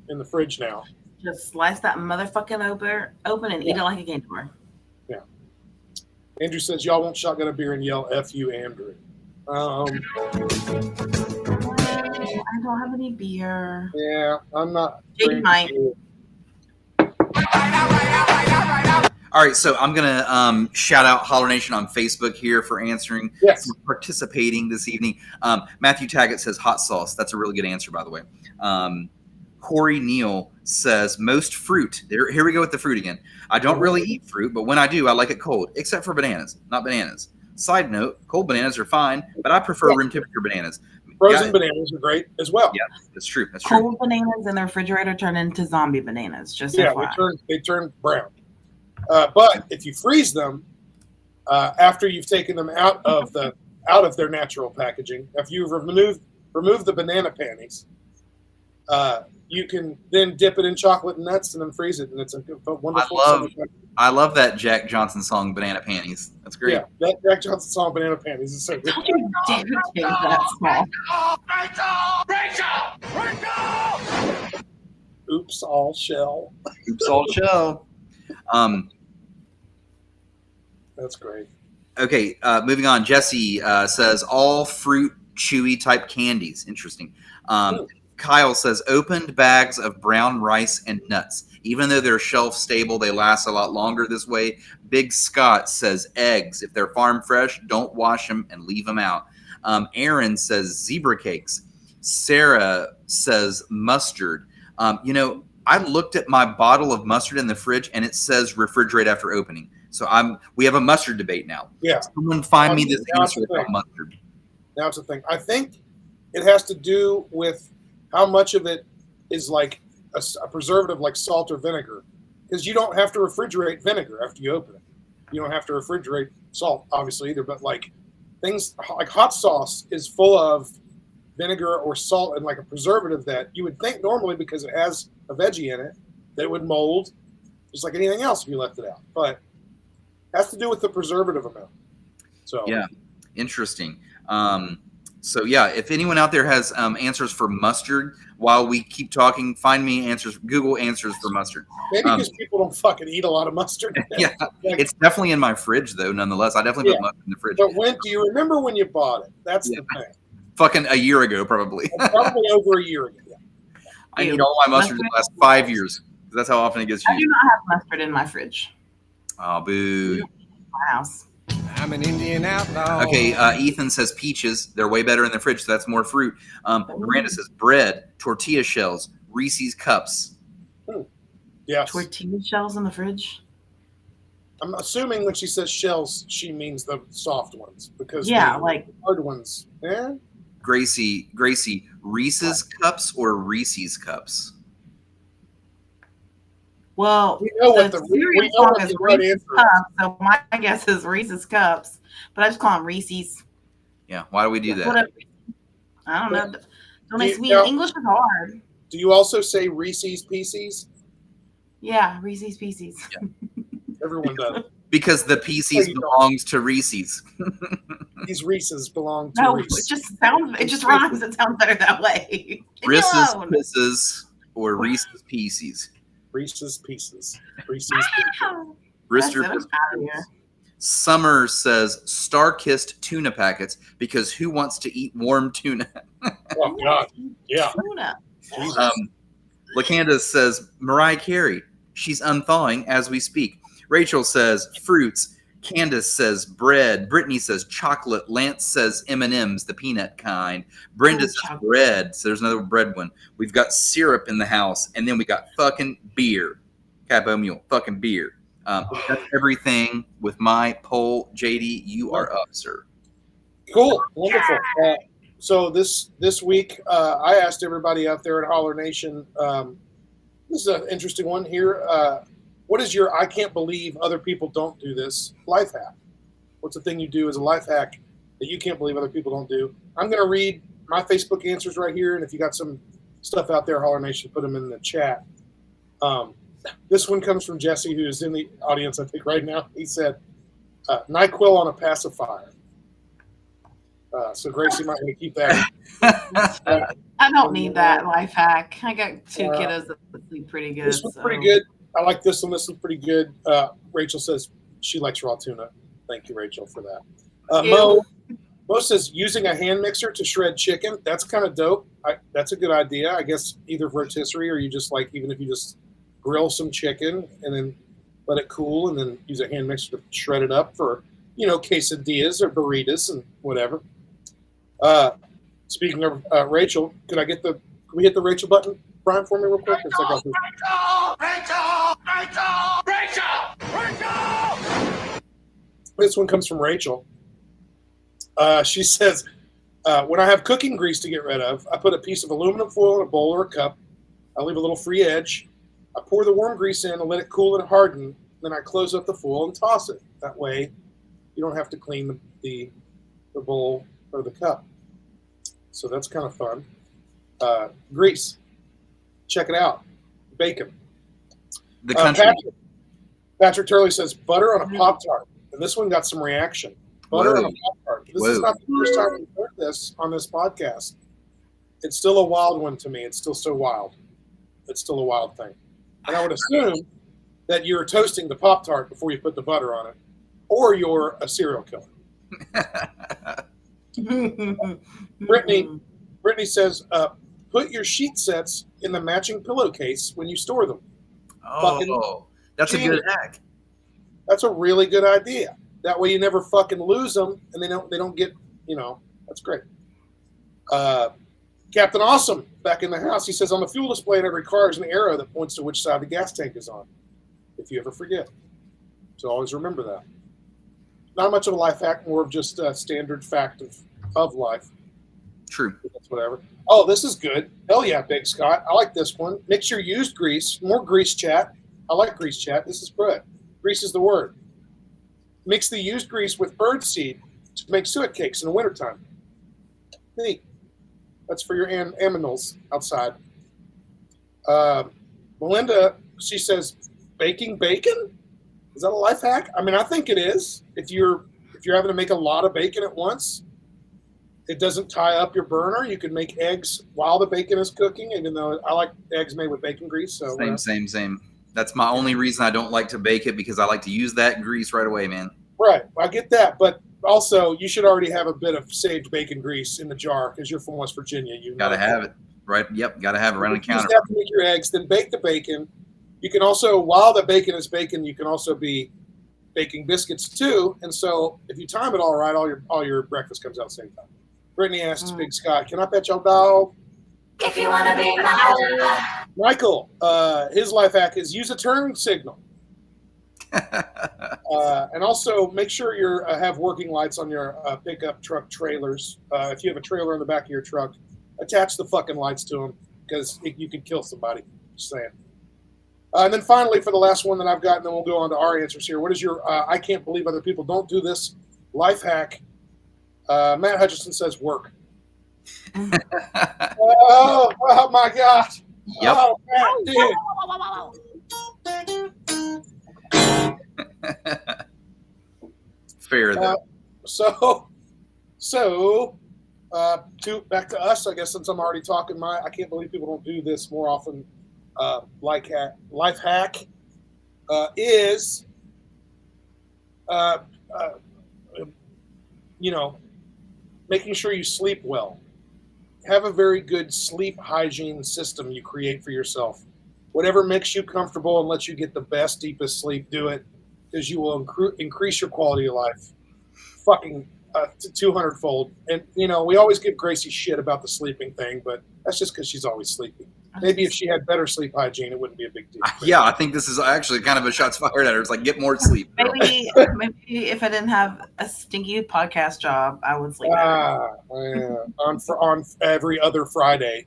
S5: in the fridge now.
S3: Just slice that motherfucking open and eat it like a candy bar.
S5: Yeah. Andrew says y'all won't shotgun a beer and yell "F you, Andrew."
S3: I don't have any beer.
S5: Yeah, I'm not.
S3: Jake might.
S2: All right, so I'm gonna shout out Holler Nation on Facebook here for answering,
S5: Yes.
S2: for participating this evening. Matthew Taggett says hot sauce. That's a really good answer, by the way. Corey Neal says most fruit. Here we go with the fruit again. I don't really eat fruit, but when I do, I like it cold, except for bananas. Not bananas. Side note: cold bananas are fine, but I prefer room temperature bananas.
S5: Frozen bananas are great as well.
S2: Yeah, that's true. That's true.
S3: Cold bananas in the refrigerator turn into zombie bananas. Just
S5: Yeah,
S3: FYI.
S5: they turn brown. But if you freeze them after you've taken them out of their natural packaging, after you've removed the banana panties, you can then dip it in chocolate and nuts and then freeze it, and it's a wonderful.
S2: I love that Jack Johnson song, "Banana Panties." That's great.
S5: Yeah, that Jack Johnson song, "Banana Panties," is so good.
S3: How dare you take that small?
S5: Oops, all shell.
S2: Oops, all shell.
S5: That's great.
S2: Okay, moving on. Jesse says all fruit, chewy type candies. Interesting. Kyle says opened bags of brown rice and nuts. Even though they're shelf stable, they last a lot longer this way. Big Scott says eggs. If they're farm fresh, don't wash them and leave them out. Aaron says zebra cakes. Sarah says mustard. I looked at my bottle of mustard in the fridge and it says refrigerate after opening. So we have a mustard debate now.
S5: Yeah.
S2: Someone find me this answer about mustard.
S5: Now it's a thing. I think it has to do with how much of it is like a preservative like salt or vinegar. Because you don't have to refrigerate vinegar after you open it. You don't have to refrigerate salt, obviously, either. But like things like hot sauce is full of vinegar or salt and like a preservative that you would think normally, because it has a veggie in it, that it would mold just like anything else if you left it out. But it has to do with the preservative amount. So
S2: yeah, interesting. So yeah, if anyone out there has answers for mustard while we keep talking, find me answers. Google answers for mustard.
S5: Maybe because people don't fucking eat a lot of mustard.
S2: Yeah, it's definitely in my fridge though. Nonetheless, I definitely put mustard in the fridge.
S5: But do you remember when you bought it? That's the thing.
S2: Fucking a year ago, probably.
S5: Probably over a year ago. Yeah.
S2: I need all my mustard in the last 5 years. That's how often it gets used.
S3: I do not have mustard in my fridge.
S2: Oh, boo.
S3: My house.
S6: I'm an Indian outlaw.
S2: Okay, Ethan says peaches. They're way better in the fridge, so that's more fruit. Miranda says bread, tortilla shells, Reese's cups.
S5: Yes.
S3: Tortilla shells in the fridge?
S5: I'm assuming when she says shells, she means the soft ones, because
S3: Yeah,
S5: the
S3: like
S5: hard ones. Yeah.
S2: Gracie, Reese's cups or Reese's cups?
S3: Well,
S5: We know what
S3: the
S5: the
S3: cereal
S5: song
S3: is
S5: right
S3: Reese's
S5: answer.
S3: Cups, so my guess is Reese's Cups, but I just call them Reese's.
S2: Yeah, why do we do that?
S3: Whatever. I don't know. Don't make me.
S5: now-
S3: English is hard.
S5: Do you also say Reese's Pieces?
S3: Yeah, Reese's Pieces.
S5: Everyone does.
S2: Because the Pieces belongs to Reese's.
S5: These Reese's belong to
S3: No,
S5: Reese.
S3: it just sounds. It just rhymes. It sounds better that way. Leave me
S2: Reese's
S3: alone.
S2: Pieces or Reese's Pieces.
S5: Reese's Pieces. Reese's Pieces.
S2: Rister
S3: That's it, I'm outta here.
S2: Summer says star-kissed tuna packets because who wants to eat warm tuna?
S5: Oh, God. Yeah.
S3: Tuna.
S2: LaCanda says Mariah Carey. She's unthawing as we speak. Rachel says fruits. Candace says bread. Brittany says chocolate. Lance says M&M's, the peanut kind. Brenda says
S3: chocolate.
S2: bread. So there's another bread one. We've got syrup in the house. And then we got fucking beer. Capo Mule. Fucking beer. That's everything with my poll. JD, you are up, sir.
S5: Cool. Wonderful. So this week, I asked everybody out there at Holler Nation, this is an interesting one here. What is your I can't believe other people don't do this life hack? What's the thing you do as a life hack that you can't believe other people don't do? I'm going to read my Facebook answers right here, and if you got some stuff out there, Holler Nation, put them in the chat. This one comes from Jesse, who is in the audience, I think, right now. He said, NyQuil on a pacifier. So Gracie might want to keep that.
S3: I don't need that life hack. I got two kiddos that sleep pretty good.
S5: This one's pretty good. I like this one. This one's pretty good. Rachel says she likes raw tuna. Thank you, Rachel, for that. Mo says using a hand mixer to shred chicken. That's kind of dope. That's a good idea. I guess either rotisserie or you just like, even if you just grill some chicken and then let it cool and then use a hand mixer to shred it up for, quesadillas or burritos and whatever. Speaking of Rachel, can we hit the Rachel button, Brian, for me real quick?
S6: Rachel!
S5: This one comes from Rachel. She says, when I have cooking grease to get rid of, I put a piece of aluminum foil in a bowl or a cup. I leave a little free edge. I pour the warm grease in and let it cool and harden. Then I close up the foil and toss it. That way, you don't have to clean the bowl or the cup. So that's kind of fun. Grease. Check it out. Bacon.
S2: The country.
S5: Patrick Turley says butter on a Pop-Tart. And this one got some reaction. Butter on a Pop-Tart. This is not the first time we've heard this on this podcast. It's still a wild one to me. It's still so wild. It's still a wild thing. And I would assume that you're toasting the Pop-Tart before you put the butter on it. Or you're a serial killer. Brittany says, put your sheet sets in the matching pillowcase when you store them.
S2: That's a good hack.
S5: That's a really good idea. That way you never fucking lose them, and they don't get, that's great. Captain Awesome back in the house. He says on the fuel display in every car is an arrow that points to which side the gas tank is on. If you ever forget, so always remember that. Not much of a life hack, more of just a standard fact of life.
S2: True.
S5: That's whatever. Oh, this is good. Hell yeah, Big Scott. I like this one. Mix your used grease. More grease chat. I like grease chat. This is good. Grease is the word. Mix the used grease with birdseed to make suet cakes in the wintertime. Neat. That's for your aminals outside. Melinda, she says, baking bacon? Is that a life hack? I mean, I think it is. If you're having to make a lot of bacon at once, it doesn't tie up your burner. You can make eggs while the bacon is cooking, even though I like eggs made with bacon grease. So
S2: Same. That's my only reason I don't like to bake it, because I like to use that grease right away, man.
S5: Right. I get that. But also, you should already have a bit of saved bacon grease in the jar because you're from West Virginia. You
S2: got to have it. Right. Yep. Got to have it right on the counter.
S5: You have to make your eggs, then bake the bacon. You can also, while the bacon is baking, you can also be baking biscuits too. And so if you time it all right, all your breakfast comes out at the same time. Brittany asks Big Scott, can I pet your dog?
S7: If you want to be my
S5: Michael, his life hack is use a turn signal. And also make sure you have working lights on your pickup truck trailers. If you have a trailer in the back of your truck, attach the fucking lights to them because you could kill somebody. Just saying. And then finally, for the last one that I've got, and then we'll go on to our answers here. What is your I can't believe other people don't do this life hack? Matt Hutchison says work. oh my God.
S2: Yep.
S5: Oh, Matt, dude.
S2: Fair though.
S5: Back to us, I guess, since I'm already talking. I can't believe people don't do this more often. Life hack is, making sure you sleep well. Have a very good sleep hygiene system you create for yourself. Whatever makes you comfortable and lets you get the best, deepest sleep, do it, because you will increase your quality of life fucking 200-fold. And, we always give Gracie shit about the sleeping thing, but that's just because she's always sleeping. Maybe if she had better sleep hygiene, it wouldn't be a big deal.
S2: Yeah, I think this is actually kind of a shots fired at her. It's like, get more sleep.
S3: Maybe if I didn't have a stinky podcast job, I would sleep better.
S5: Yeah. On every other Friday.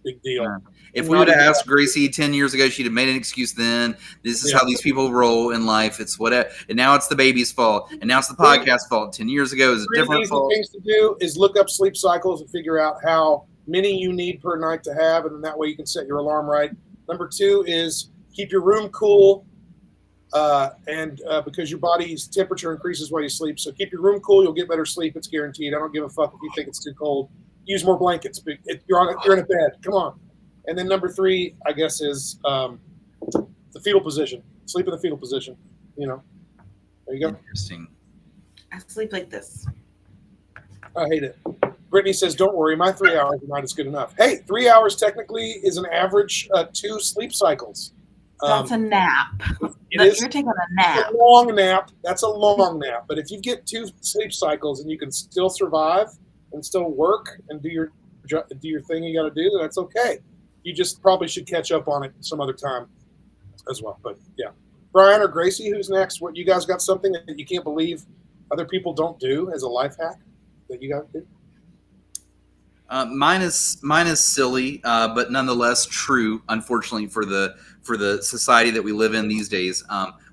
S5: Big deal.
S2: Yeah. If we would have asked Gracie 10 years ago, she'd have made an excuse then. This is how these people roll in life. It's whatever. And now it's the baby's fault. And now it's the podcast's fault. 10 years ago is a different fault.
S5: Things to do is look up sleep cycles and figure out how many you need per night to have, and then that way you can set your alarm right. Number 2 is keep your room cool. and because your body's temperature increases while you sleep. So keep your room cool. You'll get better sleep. It's guaranteed. I don't give a fuck if you think it's too cold. Use more blankets. You're in a bed. Come on. And then number 3, I guess, is the fetal position. Sleep in the fetal position. You know. There you go.
S2: Interesting.
S3: I sleep like this.
S5: I hate it. Brittany says, "Don't worry, my 3 hours a night is good enough." Hey, 3 hours technically is an average 2 sleep cycles.
S3: That's a nap.
S5: You're
S3: taking a nap.
S5: It's a long nap. That's a long nap. But if you get 2 sleep cycles and you can still survive and still work and do your thing you got to do, then that's okay. You just probably should catch up on it some other time as well. But yeah, Brian or Gracie, who's next? What, you guys got something that you can't believe other people don't do as a life hack that you got to do?
S2: Mine is silly, but nonetheless true. Unfortunately for the society that we live in these days,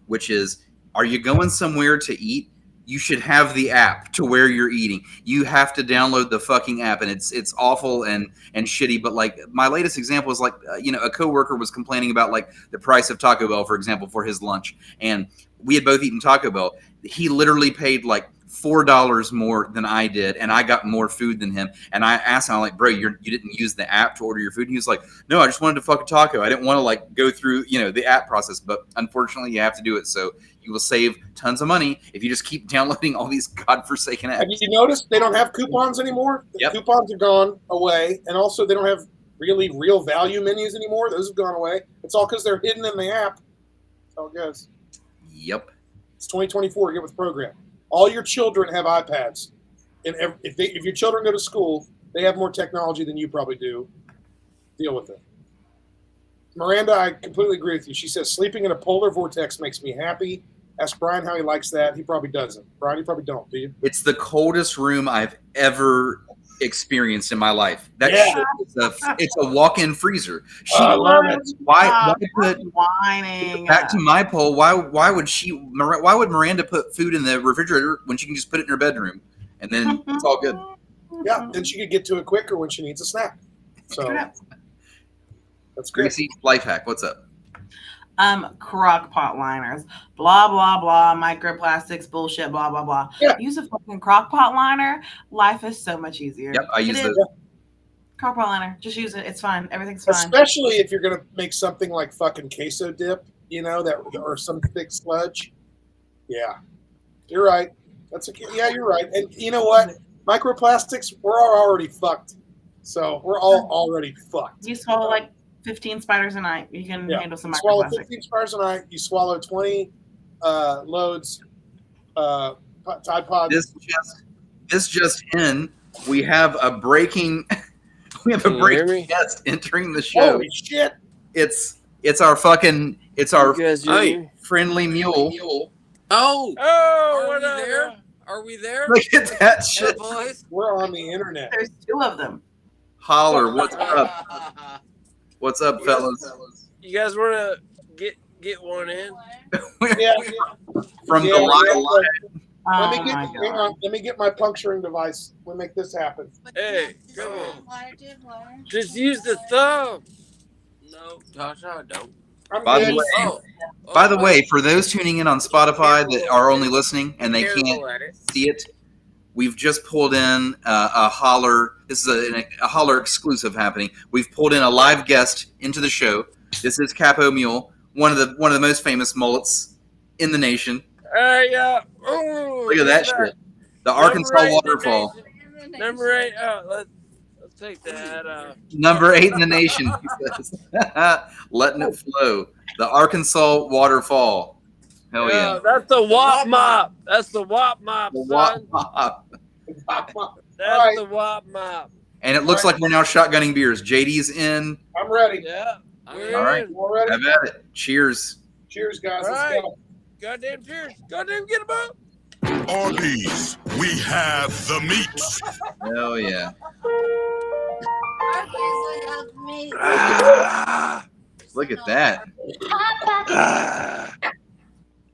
S2: which is, are you going somewhere to eat? You should have the app to where you're eating. You have to download the fucking app, and it's awful and shitty. But like my latest example is like a coworker was complaining about like the price of Taco Bell, for example, for his lunch, and we had both eaten Taco Bell. He literally paid like $4 more than I did, and I got more food than him. And I asked him, I'm like, bro, you didn't use the app to order your food? And he was like, no, I just wanted to fuck a taco. I didn't want to like go through the app process. But unfortunately, you have to do it. So you will save tons of money if you just keep downloading all these godforsaken apps.
S5: Have you noticed they don't have coupons anymore? The coupons are gone away, and also they don't have really real value menus anymore. Those have gone away. It's all because they're hidden in the app. That's how it goes.
S2: Yep.
S5: It's 2024. Get with the program. All your children have iPads, and if your children go to school, they have more technology than you probably do. Deal with it. Miranda, I completely agree with you. She says sleeping in a polar vortex makes me happy. Ask Brian how he likes that. He probably doesn't. Brian, you probably don't, do you?
S2: It's the coldest room I've ever experienced in my life. That shit it's a walk-in freezer.
S5: I love it.
S2: Why put
S3: whining?
S2: Back to my poll? Why would Miranda put food in the refrigerator when she can just put it in her bedroom and then it's all good?
S5: Yeah, then she could get to it quicker when she needs a snack. So that's great.
S2: Gracie, life hack. What's up?
S3: Crock pot liners, blah blah blah, microplastics, bullshit, blah blah blah.
S5: Yeah.
S3: Use a fucking crock pot liner. Life is so much easier.
S2: Yep, I use those.
S3: Crock pot liner, just use it. It's fine. Everything's fine.
S5: Especially if you're gonna make something like fucking queso dip, or some thick sludge. Yeah, you're right. You're right. And you know what? Microplastics, we're all already fucked. So we're all already fucked.
S3: You swallow like 15 spiders a night. You can handle some
S5: swallow
S3: microplastics.
S5: 15 spiders a night. You swallow 20 loads Tide Pods.
S2: This just in. We have a breaking guest entering the show.
S5: Holy shit!
S2: It's our friendly mule.
S8: Oh, what are we there? Are we there?
S2: Look at that shit.
S8: Boys?
S5: We're on the internet.
S3: There's 2 of them.
S2: Holler, what's up? What's up, fellas?
S8: You guys want to get one in?
S5: Yeah.
S2: From the live.
S5: Let me get my puncturing device. We'll make this happen.
S8: Hey, come on. Just use the thumb. No, Tasha, don't.
S2: By the way, for those tuning in on Spotify that are only listening and they can't see it, we've just pulled in a Holler. This is a Holler exclusive happening. We've pulled in a live guest into the show. This is Capo Mule, one of the most famous mullets in the nation. Look at that shit. The Arkansas waterfall.
S8: Number 8. Let's take that.
S2: Number 8 in the nation. He says. Letting it flow. The Arkansas waterfall. Hell yeah.
S8: That's the WAP mop. That's the WAP mop,
S2: The
S8: son.
S2: WAP mop.
S8: That's the WAP mop.
S2: And it looks like we're now shotgunning beers. JD's in.
S5: I'm ready.
S8: Yeah.
S2: All right.
S5: We're ready.
S2: Have at it. Cheers.
S5: Cheers, guys.
S8: All
S5: Let's
S8: right.
S5: go.
S8: Goddamn cheers. Goddamn get 'em up.
S9: On these, we have the meats.
S2: Hell yeah. Look at that.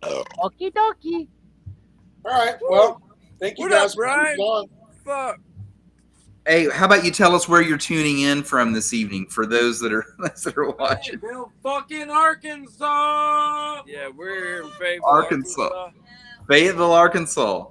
S10: Okie dokie.
S5: All right. Well, thank you
S8: What
S5: guys
S8: up, Brian?
S5: for coming on.
S8: Fuck.
S2: Hey, how about you tell us where you're tuning in from this evening for those that are watching?
S8: Fayetteville, fucking Arkansas. Yeah, we're here in Fayetteville,
S2: Arkansas. Fayetteville, Arkansas.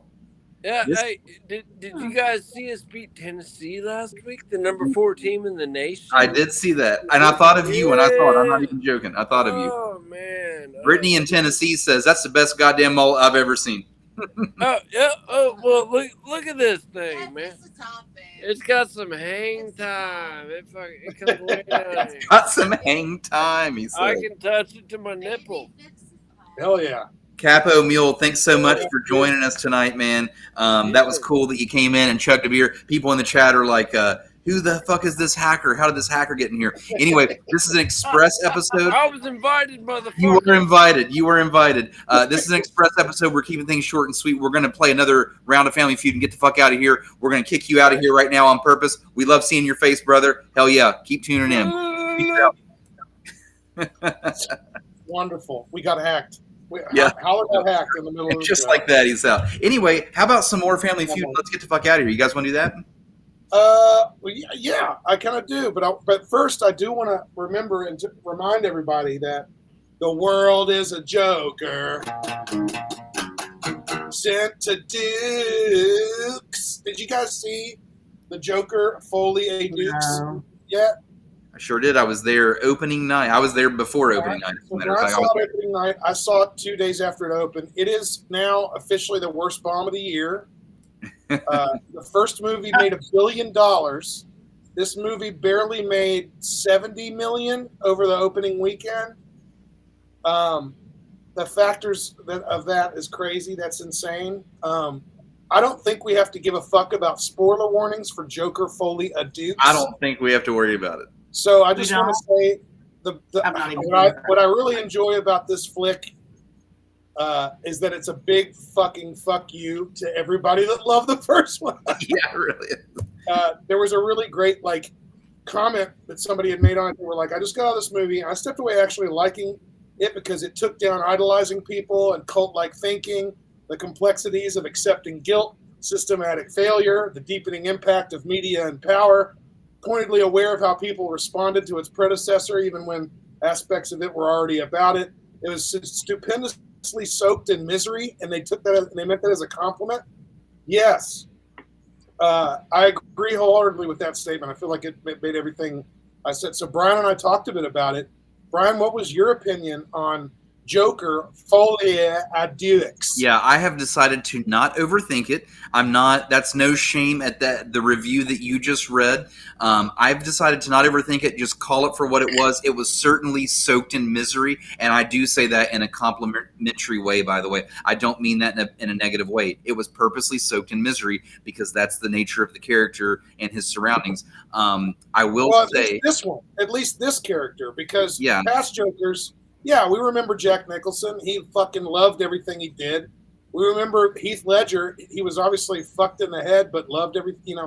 S8: Yeah, hey, did you guys see us beat Tennessee last week? The number 4 team in the nation.
S2: I did see that, and I thought of you when I saw it. I'm not even joking. I thought of you.
S8: Oh man,
S2: Brittany in Tennessee says that's the best goddamn mullet I've ever seen.
S8: Oh yeah. Oh well, look at this thing, man. It's got some hang time. It comes way down.
S2: It's got some hang time. He said.
S8: I can touch it to my nipple.
S5: Hell yeah.
S2: Capo Mule, thanks so much for joining us tonight, man. That was cool that you came in and chugged a beer. People in the chat are like, who the fuck is this hacker? How did this hacker get in here? Anyway, this is an express episode.
S8: I was invited, motherfucker.
S2: You were invited. This is an express episode. We're keeping things short and sweet. We're going to play another round of Family Feud and get the fuck out of here. We're going to kick you out of here right now on purpose. We love seeing your face, brother. Hell yeah. Keep tuning in. Peace out.
S5: Wonderful. We got hacked.
S2: Yeah.
S5: Holler Got Hacked in the middle of the
S2: Just
S5: show.
S2: like that, he's out. Anyway, how about some more Family Feud? Let's get the fuck out of here. You guys want to do that?
S5: Well, yeah, I kind of do. But first, I do want to remember and to remind everybody that the world is a joker sent to Dukes. Did you guys see the Joker Foley A Dukes yet?
S2: I sure did. I was there opening night. I was there before opening night.
S5: So when I saw it opening night, I saw it 2 days after it opened. It is now officially the worst bomb of the year. The first movie made $1 billion. This movie barely made $70 million over the opening weekend. The factors of that is crazy. That's insane. I don't think we have to give a fuck about spoiler warnings for Joker Foley A Dukes.
S2: I don't think we have to worry about it.
S5: So I just want to say what I really enjoy about this flick is that it's a big fucking fuck you to everybody that loved the first one.
S2: Yeah, really.
S5: There was a really great comment that somebody had made on it. They were like, I just got out of this movie and I stepped away actually liking it because it took down idolizing people and cult-like thinking, the complexities of accepting guilt, systematic failure, the deepening impact of media and power, pointedly aware of how people responded to its predecessor, even when aspects of it were already about it. It was stupendously soaked in misery, and they took that and they meant that as a compliment. Yes, I agree wholeheartedly with that statement. I feel like it made everything I said. So Brian and I talked a bit about it. Brian, what was your opinion on Joker Foley A Dukes?
S2: Yeah, I have decided to not overthink it. I'm not. That's no shame at the review that you just read. I've decided to not overthink it. Just call it for what it was. It was certainly soaked in misery, and I do say that in a complimentary way. By the way, I don't mean that in a negative way. It was purposely soaked in misery because that's the nature of the character and his surroundings. I will say
S5: at least this character, because
S2: yeah.
S5: Past Jokers. Yeah, we remember Jack Nicholson. He fucking loved everything he did. We remember Heath Ledger. He was obviously fucked in the head, but loved everything.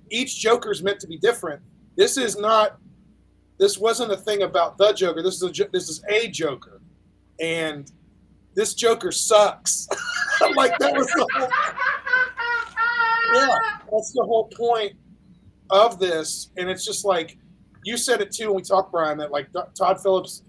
S5: Each Joker's meant to be different. This wasn't a thing about the Joker. This is a Joker, and this Joker sucks. That was the whole. Yeah, that's the whole point of this, and it's just you said it too when we talked, Brian. That Todd Phillips.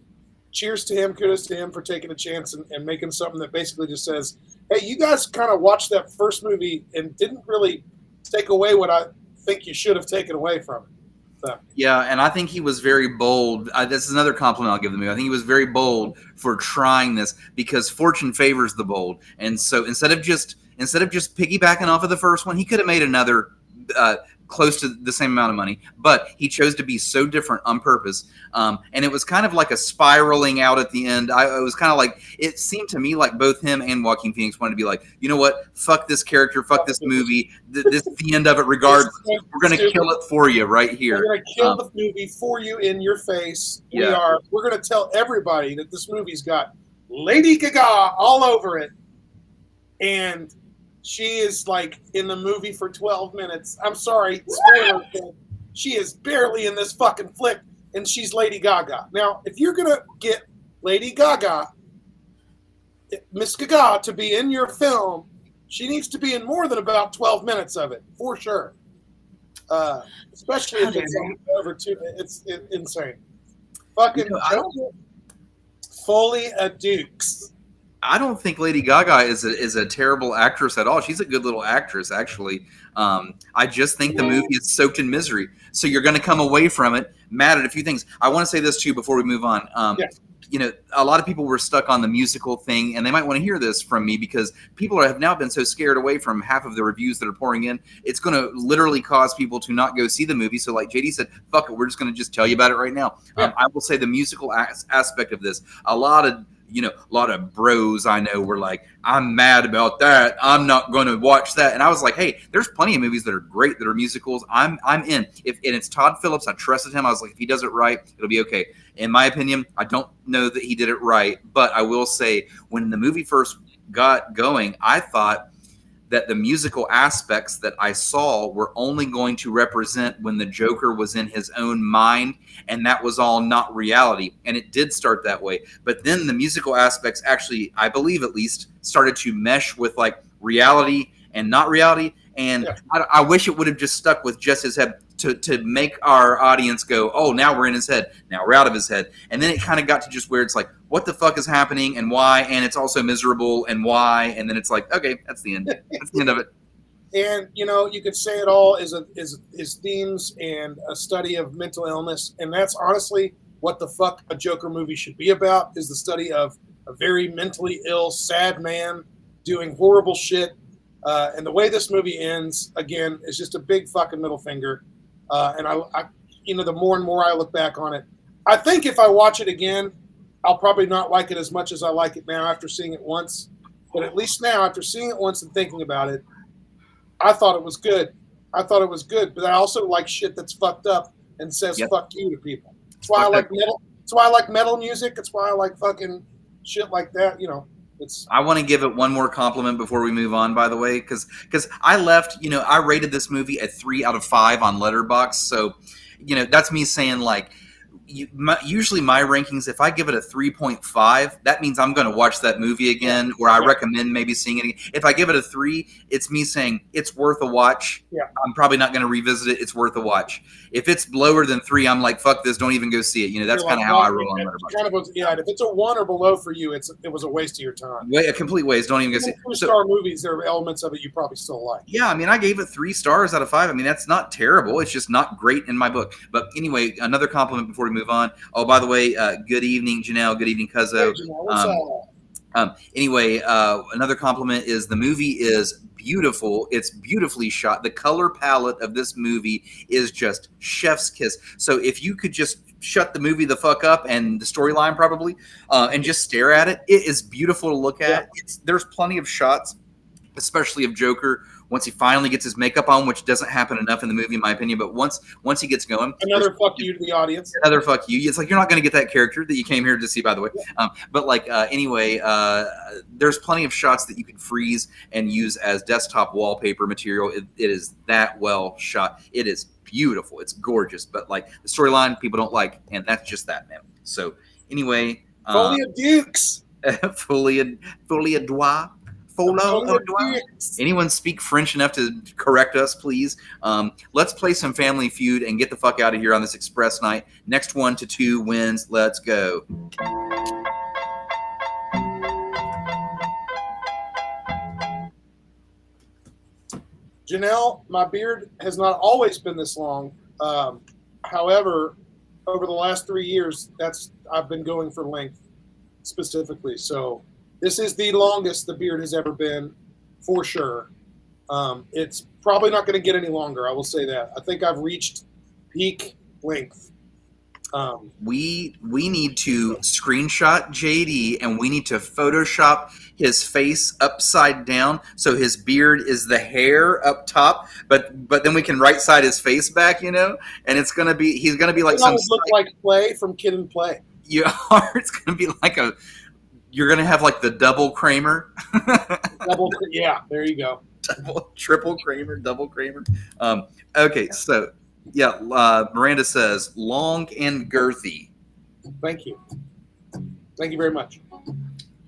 S5: Cheers to him, kudos to him for taking a chance and making something that basically just says, hey, you guys kind of watched that first movie and didn't really take away what I think you should have taken away from it. So. Yeah,
S2: and I think he was very bold. This is another compliment I'll give the movie. I think he was very bold for trying this because fortune favors the bold. And so instead of just piggybacking off of the first one, he could have made another close to the same amount of money, but he chose to be so different on purpose. And it was kind of like a spiraling out at the end. It was kind of like, it seemed to me like both him and Joaquin Phoenix wanted to be like, you know what? Fuck this character. Fuck this movie. This is the end of it regardless. We're going to kill it for you right here.
S5: We're going to kill the movie for you in your face.
S2: Yeah.
S5: We're going to tell everybody that this movie's got Lady Gaga all over it. And she is in the movie for 12 minutes. I'm sorry, spoiler. She is barely in this fucking flick, and she's Lady Gaga. Now, if you're gonna get Lady Gaga, Miss Gaga, to be in your film, she needs to be in more than about 12 minutes of it, for sure. Especially if it's over two. It's insane. Fucking Joker. Fully a Dukes.
S2: I don't think Lady Gaga is a terrible actress at all. She's a good little actress, actually. I just think the movie is soaked in misery. So you're going to come away from it mad at a few things. I want to say this too before we move on. A lot of people were stuck on the musical thing, and they might want to hear this from me because people have now been so scared away from half of the reviews that are pouring in. It's going to literally cause people to not go see the movie. So like JD said, fuck it, we're just going to just tell you about it right now. I will say the musical aspect of this, a lot of bros I know were like, I'm mad about that. I'm not going to watch that. And I was like, hey, there's plenty of movies that are great that are musicals. I'm in. And it's Todd Phillips. I trusted him. I was like, if he does it right, it'll be okay. In my opinion, I don't know that he did it right, but I will say when the movie first got going, I thought that the musical aspects that I saw were only going to represent when the Joker was in his own mind, and that was all not reality. And it did start that way. But then the musical aspects actually, I believe at least, started to mesh with like reality and not reality. And I wish it would have just stuck with just his head to make our audience go, oh, now we're in his head. Now we're out of his head. And then it kind of got to just where it's like, what the fuck is happening and why? And it's also miserable and why? And then it's like, okay, that's the end. That's the end of it.
S5: And, you could say it all is themes and a study of mental illness. And that's honestly what the fuck a Joker movie should be about, is the study of a very mentally ill, sad man doing horrible shit. And the way this movie ends, again, is just a big fucking middle finger. And I the more and more I look back on it, I think if I watch it again, I'll probably not like it as much as I like it now after seeing it once. But at least now, after seeing it once and thinking about it, I thought it was good. But I also like shit that's fucked up and says fuck you to people. That's why I like metal. That's why I like metal music. That's why I like fucking shit like that. I
S2: want to give it one more compliment before we move on, by the way, because I left, I rated this movie a 3 out of 5 on Letterboxd. So, that's me saying like, usually my rankings, if I give it a 3.5, that means I'm going to watch that movie again, or I recommend maybe seeing it again. If I give it a 3, it's me saying it's worth a watch. Yeah. I'm probably not going to revisit it. It's worth a watch. If it's lower than 3, I'm like, fuck this. Don't even go see it. That's kind of how I roll on Letterboxd.
S5: If it's a 1 or below for you, it was a waste of your time.
S2: A complete waste. Don't even go see it.
S5: 2-star movies, there are elements of it you probably still like.
S2: Yeah, I mean, I gave it 3 stars out of 5. I mean, that's not terrible. It's just not great in my book. But anyway, another compliment before we move on. Oh, by the way, good evening, Janelle. Good evening, Cuzzo. Anyway, another compliment is the movie is beautiful. It's beautifully shot. The color palette of this movie is just chef's kiss. So if you could just shut the movie the fuck up and the storyline probably and just stare at it, it is beautiful to look at. There's plenty of shots, especially of Joker, once he finally gets his makeup on, which doesn't happen enough in the movie, in my opinion. But once he gets going,
S5: another fuck you to the audience.
S2: Another fuck you. It's like you're not going to get that character that you came here to see, by the way. But like anyway, there's plenty of shots that you can freeze and use as desktop wallpaper material. It is that well shot. It is beautiful. It's gorgeous. But like the storyline, people don't like, and that's just that, man. So anyway,
S5: Folie à Dukes.
S2: Folie à Doigt. Anyone speak French enough to correct us, please? Let's play some Family Feud and get the fuck out of here on this express night. Next 1 to 2 wins. Let's go.
S5: Janelle, my beard has not always been this long. However, over the last 3 years, I've been going for length specifically. So this is the longest the beard has ever been, for sure. It's probably not going to get any longer. I will say that. I think I've reached peak length.
S2: We need to screenshot JD and we need to Photoshop his face upside down so his beard is the hair up top, but then we can right side his face back, and he's gonna be like some
S5: look like Play from Kid and Play.
S2: You are. It's gonna be like you're going to have like the double Kramer.
S5: Yeah, there you go.
S2: Triple Kramer, double Kramer. Okay, so yeah, Miranda says, long and girthy.
S5: Thank you. Thank you very much.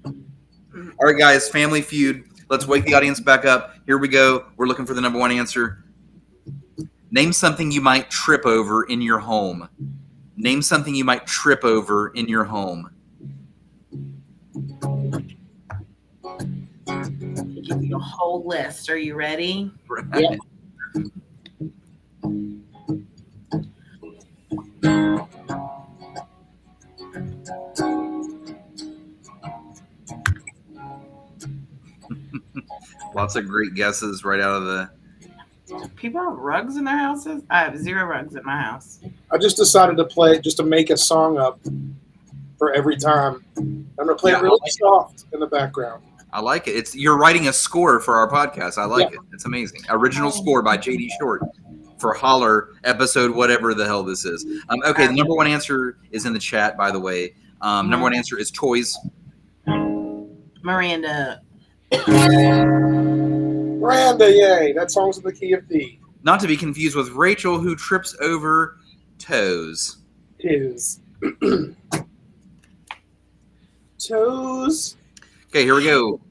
S2: All right, guys, Family Feud. Let's wake the audience back up. Here we go. We're looking for the number 1 answer. Name something you might trip over in your home. Name something you might trip over in your home.
S3: I'll give you a whole list. Are you ready?
S2: Right. Lots of great guesses right out of the...
S3: People have rugs in their houses? I have 0 rugs at my house.
S5: I just decided to play just to make a song up for every time. I'm gonna play it really soft in the background.
S2: I like it. You're writing a score for our podcast. I like it. It's amazing. Original score by JD Short for Holler episode whatever the hell this is. Okay, the number one answer is in the chat, by the way. Number one answer is toys.
S3: Miranda.
S5: Miranda, yay! That song's in the key of D.
S2: Not to be confused with Rachel, who trips over toes.
S5: Toes.
S2: Okay, here we go.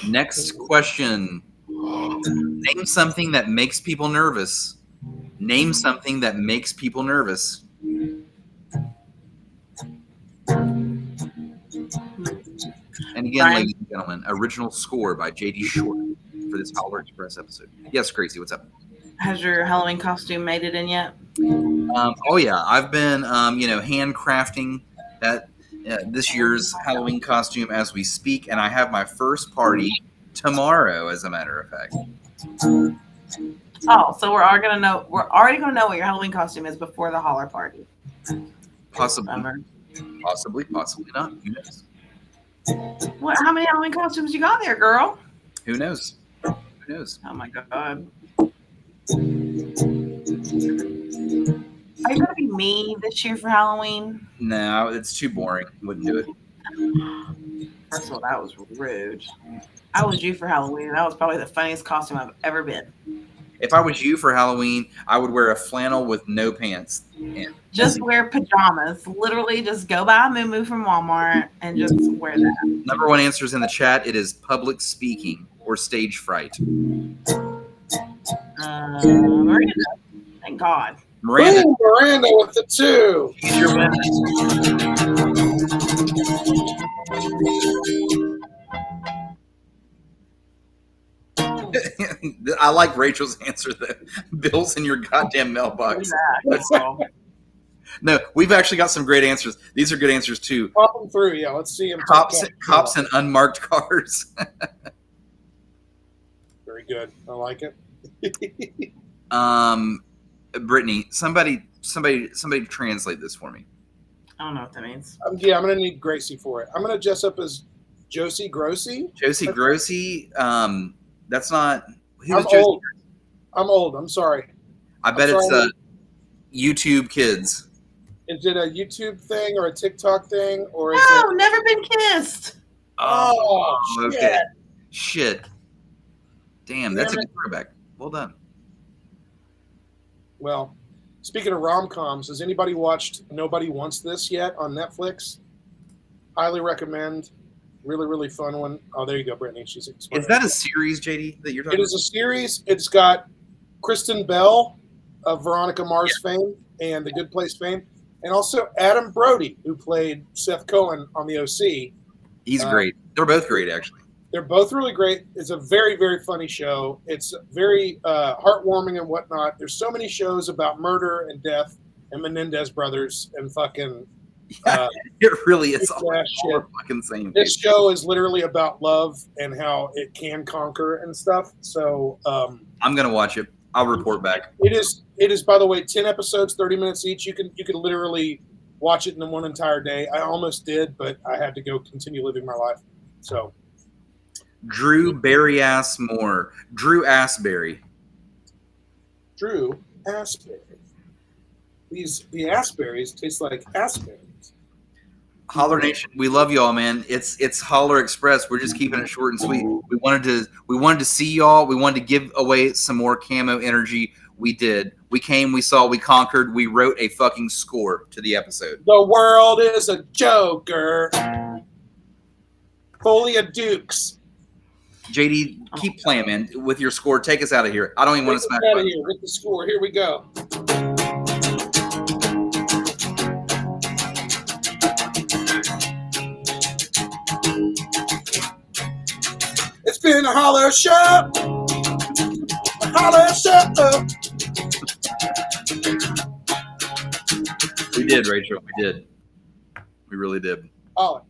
S2: Next question. Name something that makes people nervous. Name something that makes people nervous. And again,
S3: Brian?
S2: ladies and gentlemen, original score by JD Short for this Holler Express episode. Yes, Gracie, what's up?
S3: Has your Halloween costume made it in yet?
S2: Oh yeah, I've been handcrafting that this year's Halloween costume as we speak, and I have my first party tomorrow, as a matter of fact.
S3: Oh, so we're already gonna know what your Halloween costume is before the Holler party.
S2: Possibly,
S3: Bummer.
S2: possibly not. Who knows?
S3: What? How many Halloween costumes you got there, girl?
S2: Who knows? Who knows?
S3: Oh my god. Are you gonna be me this year for Halloween?
S2: No, it's too boring. Wouldn't do it.
S3: First of all, that was rude. I was you for Halloween. That was probably the funniest costume I've ever been.
S2: If I was you for Halloween, I would wear a flannel with no pants.
S3: Just wear pajamas. Literally, just go buy a moo from Walmart and just wear that.
S2: Number one answer is in the chat. It is public speaking or stage fright.
S3: Miranda. Thank God.
S2: Miranda.
S5: Ooh, Miranda with the 2.
S2: He's your winner. I like Rachel's answer though. Bill's in your goddamn mailbox. No, we've actually got some great answers. These are good answers too.
S5: Pop them through, yeah. Let's see them.
S2: Cops and unmarked cars.
S5: Very good. I like it.
S2: Brittany, somebody translate this for me.
S3: I don't know what that means.
S5: Yeah, I'm gonna need Gracie for it. I'm gonna dress up as Josie Grossi.
S2: Josie Grossi. That's not.
S5: I'm old. I'm old. I'm sorry.
S2: I bet it's YouTube Kids.
S5: Is it a YouTube thing or a TikTok thing or is
S3: No, never been kissed.
S5: Oh,
S2: okay. Shit. Damn, that's a good throwback. Well done.
S5: Well, speaking of rom-coms, has anybody watched Nobody Wants This yet on Netflix? Highly recommend. Really, really fun one. Oh, there you go, Brittany. She's explaining.
S2: Is that a series, JD, that you're talking
S5: about? It is a series. It's got Kristen Bell of Veronica Mars fame and The Good Place fame, and also Adam Brody, who played Seth Cohen on The OC.
S2: He's great. They're both great, actually.
S5: They're both really great. It's a very, very funny show. It's very heartwarming and whatnot. There's so many shows about murder and death and Menendez brothers and fucking...
S2: it really is all fucking same.
S5: This show is literally about love and how it can conquer and stuff. So
S2: I'm gonna watch it. I'll report back.
S5: It is by the way 10 episodes, 30 minutes each. You can literally watch it in one entire day. I almost did, but I had to go continue living my life. So
S2: Drew Assberry. Drew Assberry. The
S5: Assberries taste like Assberries.
S2: Holler Nation, we love y'all, man. It's Holler Express. We're just keeping it short and sweet. We wanted to see y'all. We wanted to give away some more camo energy. We did. We came, we saw, we conquered. We wrote a fucking score to the episode.
S5: The world is a joker. Foley of Dukes.
S2: JD, keep playing, man. With your score, take us out of here. I don't even want to smash
S5: out of
S2: buttons.
S5: here with the score. Here we go. It's been a holler show. A holler show.
S2: We did, Rachel. We did. We really did.
S5: Oh.